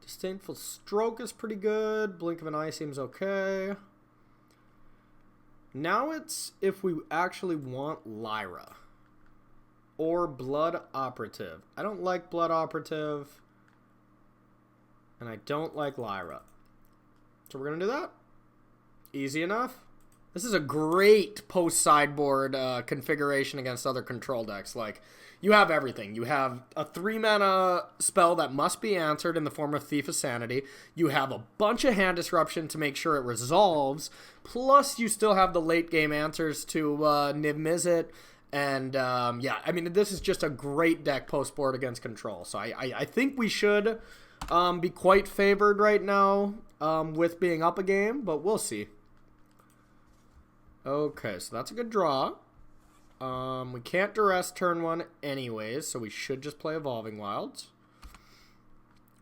Disdainful Stroke is pretty good. Blink of an Eye seems okay. Now it's if we actually want Lyra or Blood Operative. I don't like Blood Operative, and I don't like Lyra. So we're going to do that. Easy enough. This is a great post-sideboard configuration against other control decks. Like, you have everything. You have a 3-mana spell that must be answered in the form of Thief of Sanity. You have a bunch of hand disruption to make sure it resolves. Plus, you still have the late-game answers to Niv Mizzet. And, yeah, I mean, this is just a great deck post-board against control. So I think we should be quite favored right now with being up a game, but we'll see. Okay, so that's a good draw. We can't duress turn 1 anyways, so we should just play Evolving Wilds.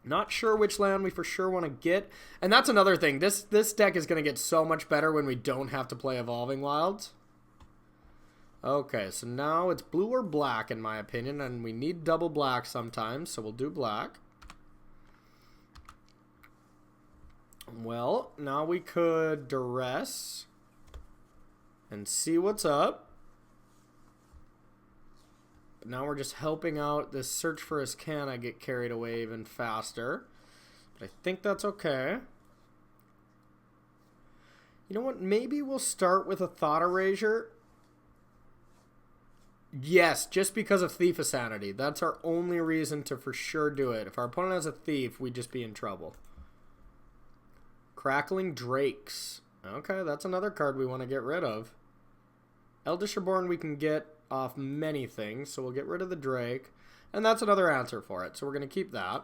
Not sure which land we for sure want to get. And that's another thing. This deck is going to get so much better when we don't have to play Evolving Wilds. Okay, so now it's blue or black in my opinion, and we need double black sometimes, so we'll do black. Well, now we could duress and see what's up. But now we're just helping out this Search for Iscana get carried away even faster. But I think that's okay. You know what? Maybe we'll start with a Thought Erasure. Yes, just because of Thief of Sanity. That's our only reason to for sure do it. If our opponent has a Thief, we'd just be in trouble. Crackling Drakes. Okay, that's another card we want to get rid of. Eldritch Reborn we can get off many things, so we'll get rid of the Drake. And that's another answer for it, so we're going to keep that.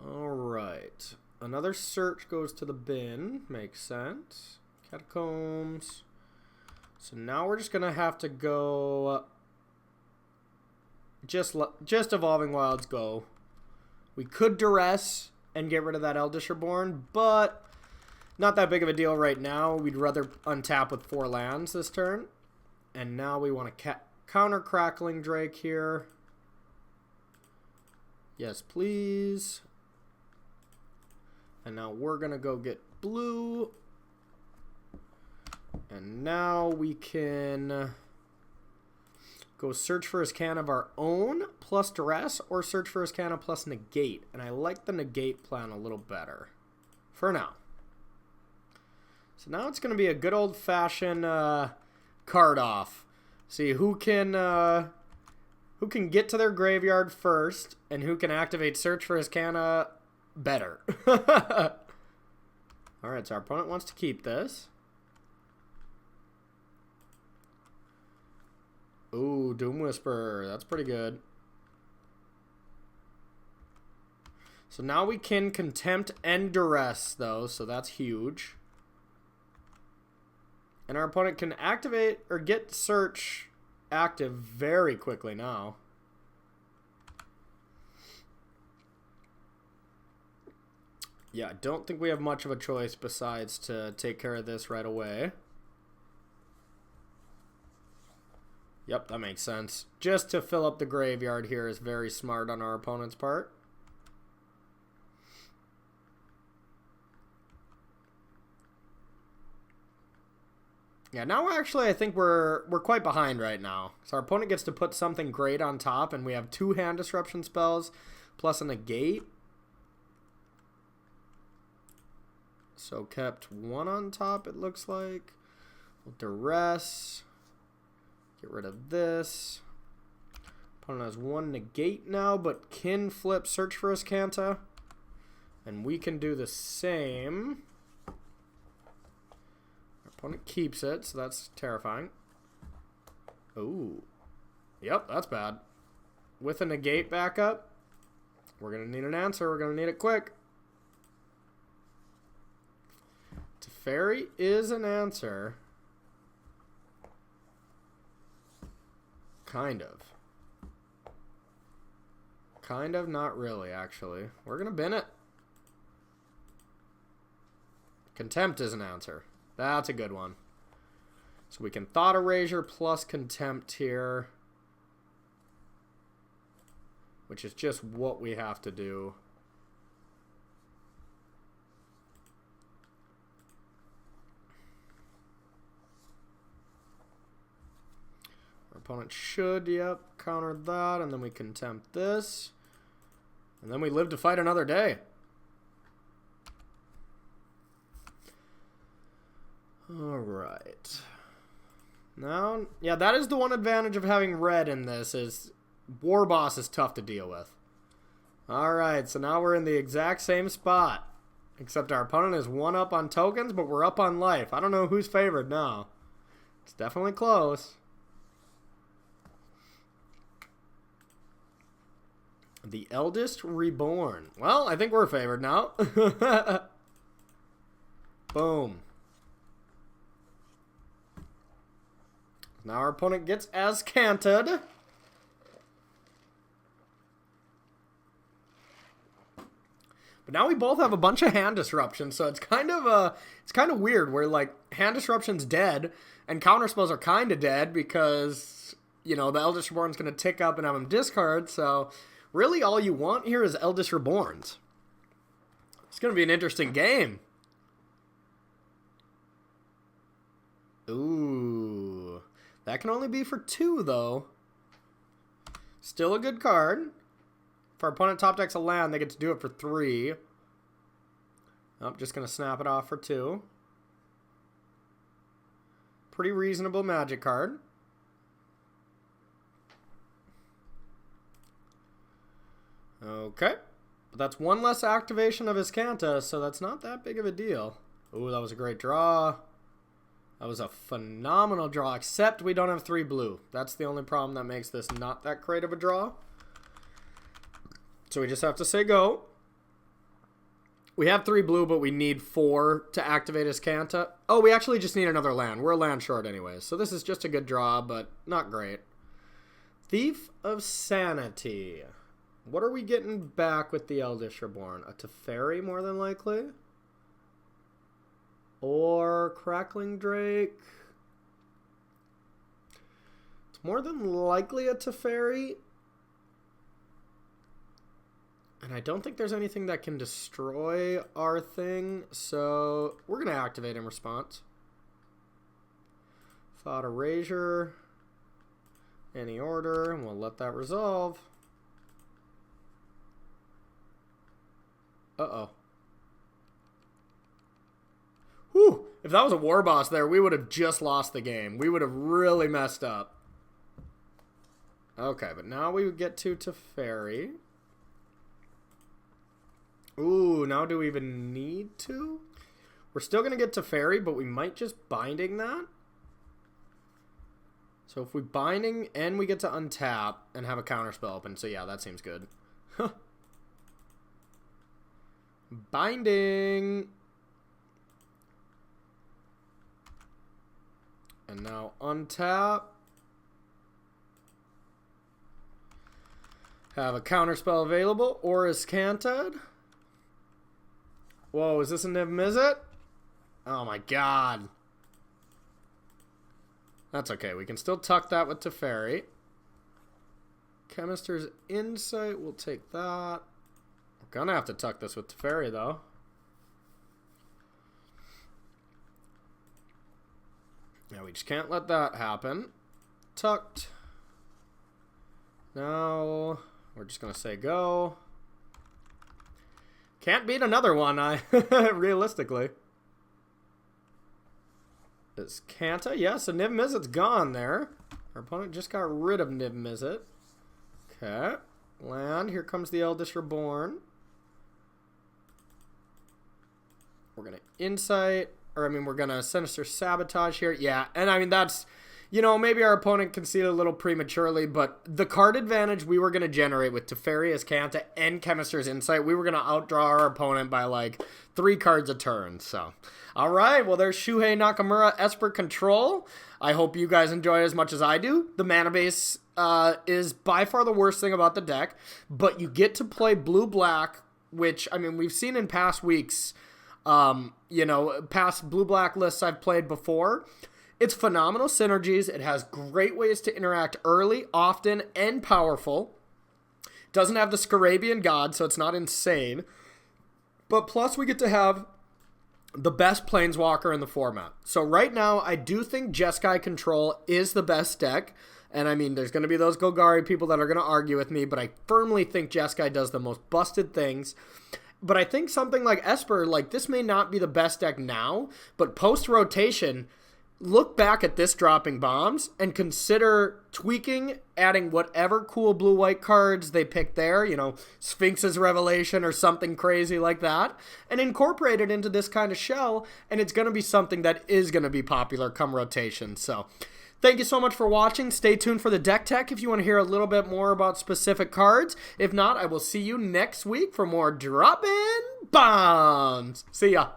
Alright. Another search goes to the bin. Makes sense. Catacombs. So now we're just going to have to go... Just Evolving Wilds go. We could duress and get rid of that Eldritch Reborn, but not that big of a deal right now. We'd rather untap with 4 lands this turn. And now we want to counter Crackling Drake here. Yes, please. And now we're going to go get blue. And now we can go Search for Iscana of our own plus duress, or Search for Iscana plus negate. And I like the negate plan a little better for now. So now it's going to be a good old-fashioned card off. See who can get to their graveyard first, and who can activate Search for Iscana better. Alright, so our opponent wants to keep this. Ooh, Doom Whisperer. That's pretty good. So now we can Contempt and Duress, though, so that's huge. And our opponent can activate or get Search active very quickly now. Yeah, I don't think we have much of a choice besides to take care of this right away. Yep, that makes sense. Just to fill up the graveyard here is very smart on our opponent's part. Yeah, now actually I think we're quite behind right now. So our opponent gets to put something great on top, and we have 2 hand disruption spells plus a negate. So kept 1 on top, it looks like. We'll duress. Get rid of this. Opponent has 1 negate now, but can flip Search for Iscana. And we can do the same. Our opponent keeps it, so that's terrifying. Ooh. Yep, that's bad. With a negate backup. We're going to need an answer. We're going to need it quick. Teferi is an answer. Kind of. Kind of, not really, actually. We're going to bin it. Contempt is an answer. That's a good one. So we can Thought Erasure plus Contempt here. Which is just what we have to do. Our opponent should, yep, counter that, and then we Contempt this. And then we live to fight another day. Alright. Now, yeah, that is the one advantage of having red in this, is War Boss is tough to deal with. Alright, so now we're in the exact same spot. Except our opponent is 1 up on tokens, but we're up on life. I don't know who's favored now. It's definitely close. The Eldest Reborn. Well, I think we're favored now. Boom. Now our opponent gets Azcanted. But now we both have a bunch of hand disruptions, so it's kind of weird where like hand disruption's dead and counterspells are kind of dead because, you know, the Eldest Reborn's going to tick up and have him discard, so really all you want here is Eldest Reborns. It's going to be an interesting game. Ooh. That can only be for 2, though. Still a good card. If our opponent top decks a land, they get to do it for 3. I'm just going to snap it off for 2. Pretty reasonable Magic card. Okay. But that's 1 less activation of Azcanta, so that's not that big of a deal. Ooh, that was a great draw. That was a phenomenal draw, except we don't have 3 blue. That's the only problem that makes this not that great of a draw. So we just have to say go. We have 3 blue, but we need 4 to activate Azcanta. Oh, we actually just need another land. We're a land short anyways. So this is just a good draw, but not great. Thief of Sanity. What are we getting back with the Eldest Reborn? A Teferi, more than likely? Or Crackling Drake. It's more than likely a Teferi. And I don't think there's anything that can destroy our thing. So we're going to activate in response. Thought Erasure. Any order. And we'll let that resolve. Uh-oh. Whew, if that was a War Boss there, we would have just lost the game. We would have really messed up. Okay, but now we would get to Teferi. Ooh, now do we even need to? We're still going to get Teferi, but we might just Binding that. So if we Binding and we get to untap and have a counterspell open, so yeah, that seems good. Binding. And now untap. Have a counterspell available or Azcanted. Whoa, is this a Niv-Mizzet? Oh my god. That's okay. We can still tuck that with Teferi. Chemister's Insight. We'll take that. We're gonna have to tuck this with Teferi, though. Yeah, we just can't let that happen. Tucked. Now, we're just going to say go. Can't beat another one, realistically. Azcanta, yes, so Niv-Mizzet's gone there. Our opponent just got rid of Niv-Mizzet. Okay. Land, here comes the Eldest Reborn. We're going to Insight. Or, I mean, we're going to Sinister Sabotage here. Yeah, and I mean, that's... you know, maybe our opponent conceded a little prematurely, but the card advantage we were going to generate with Teferi, Kanta, and Chemist's Insight, we were going to outdraw our opponent by like 3 cards a turn. So, all right, well, there's Shuhei Nakamura, Esper Control. I hope you guys enjoy it as much as I do. The mana base is by far the worst thing about the deck, but you get to play blue-black, which, I mean, we've seen in past weeks, you know, past blue-black lists I've played before. It's phenomenal synergies. It has great ways to interact early, often, and powerful. Doesn't have the Scarabian God, so it's not insane. But plus, we get to have the best Planeswalker in the format. So right now, I do think Jeskai Control is the best deck. And I mean, there's going to be those Golgari people that are going to argue with me, but I firmly think Jeskai does the most busted things. But I think something like Esper, like, this may not be the best deck now, but post-rotation, look back at this dropping Baums and consider tweaking, adding whatever cool blue-white cards they pick there, you know, Sphinx's Revelation or something crazy like that, and incorporate it into this kind of shell, and it's going to be something that is going to be popular come rotation. So, thank you so much for watching. Stay tuned for the deck tech if you want to hear a little bit more about specific cards. If not, I will see you next week for more Droppin' Bombs. See ya.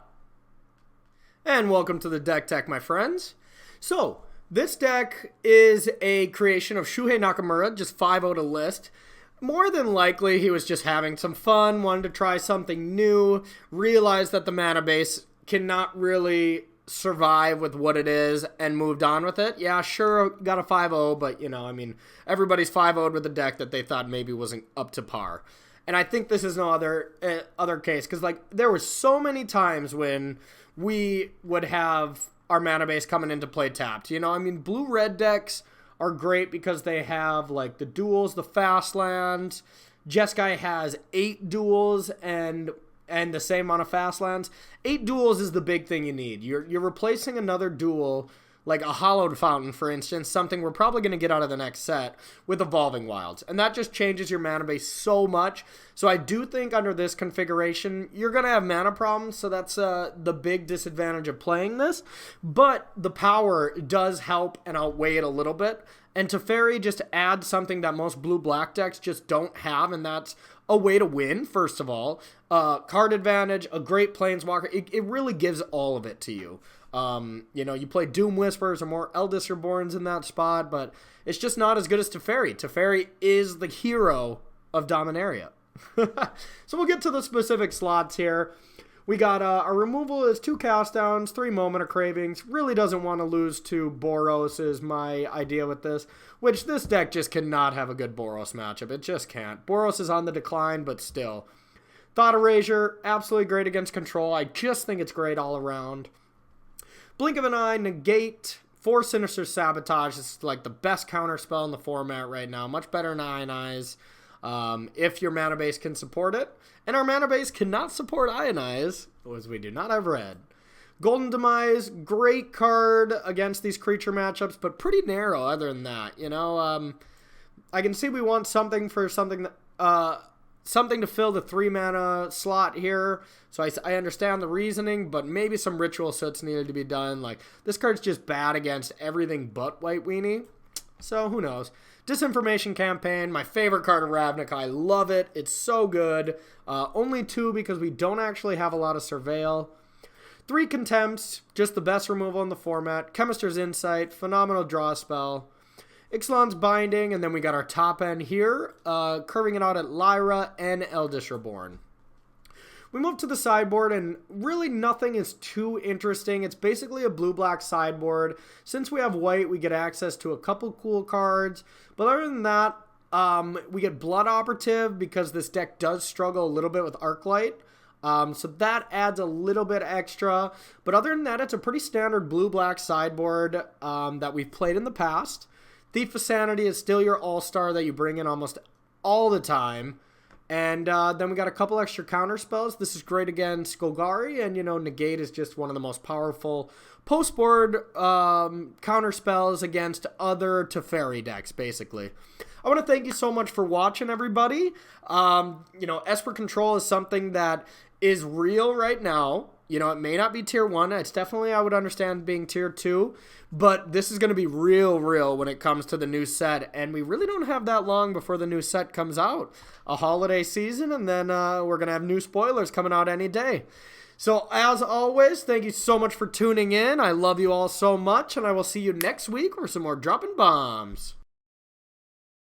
And welcome to the deck tech, my friends. So, this deck is a creation of Shuhei Nakamura, just 5-0 to list. More than likely, he was just having some fun, wanted to try something new, realized that the mana base cannot really survive with what it is, and moved on with it. Yeah, sure, got a 5-0, but, you know, I mean, everybody's 5-0'd with a deck that they thought maybe wasn't up to par. And I think this is no other case, because, like, there were so many times when we would have our mana base coming into play tapped. You know, I mean, blue-red decks are great because they have, like, the duels, the fast lands. Jeskai has 8 duels and the same amount of fast lands. 8 duels is the big thing you need. You're replacing another duel, like a Hollowed Fountain, for instance, something we're probably going to get out of the next set, with Evolving Wilds. And that just changes your mana base so much. So I do think under this configuration, you're going to have mana problems, so that's the big disadvantage of playing this. But the power does help and outweigh it a little bit. And Teferi just adds something that most blue-black decks just don't have, and that's a way to win, first of all. Card advantage, a great Planeswalker. It really gives all of it to you. You know, you play Doom Whisperers or more Eldest Reborns in that spot, but it's just not as good as Teferi. Teferi is the hero of Dominaria. So we'll get to the specific slots here. We got our removal is 2 cast downs, 3 Moment of Cravings. Really doesn't want to lose to Boros is my idea with this, which this deck just cannot have a good Boros matchup. It just can't. Boros is on the decline, but still. Thought Erasure, absolutely great against control. I just think it's great all around. Blink of an Eye, Negate, 4 Sinister Sabotage. This is like the best counter spell in the format right now. Much better than Ionize, if your mana base can support it. And our mana base cannot support Ionize, as we do not have red. Golden Demise, great card against these creature matchups, but pretty narrow other than that. You know, I can see we want something for something that, something to fill the 3 mana slot here. So I understand the reasoning, but maybe some ritual sets needed to be done. Like, this card's just bad against everything but White Weenie. So who knows? Disinformation Campaign, my favorite card of Ravnica. I love it. It's so good. Only 2 because we don't actually have a lot of Surveil. 3 Contempts, just the best removal in the format. Chemist's Insight, phenomenal draw spell. Ixalan's Binding, and then we got our top end here, curving it out at Lyra and Eldest Reborn. We move to the sideboard, and really nothing is too interesting. It's basically a blue-black sideboard. Since we have white, we get access to a couple cool cards. But other than that, we get Blood Operative because this deck does struggle a little bit with Arclight. So that adds a little bit extra. But other than that, it's a pretty standard blue-black sideboard that we've played in the past. Thief of Sanity is still your all-star that you bring in almost all the time. And then we got a couple extra counter spells. This is great against Golgari, and, you know, Negate is just one of the most powerful post-board counter spells against other Teferi decks, basically. I want to thank you so much for watching, everybody. You know, Esper Control is something that is real right now. You know, it may not be tier 1. It's definitely, I would understand being tier 2. But this is going to be real when it comes to the new set. And we really don't have that long before the new set comes out. A holiday season, and then we're going to have new spoilers coming out any day. So, as always, thank you so much for tuning in. I love you all so much, and I will see you next week for some more Droppin' Bombs.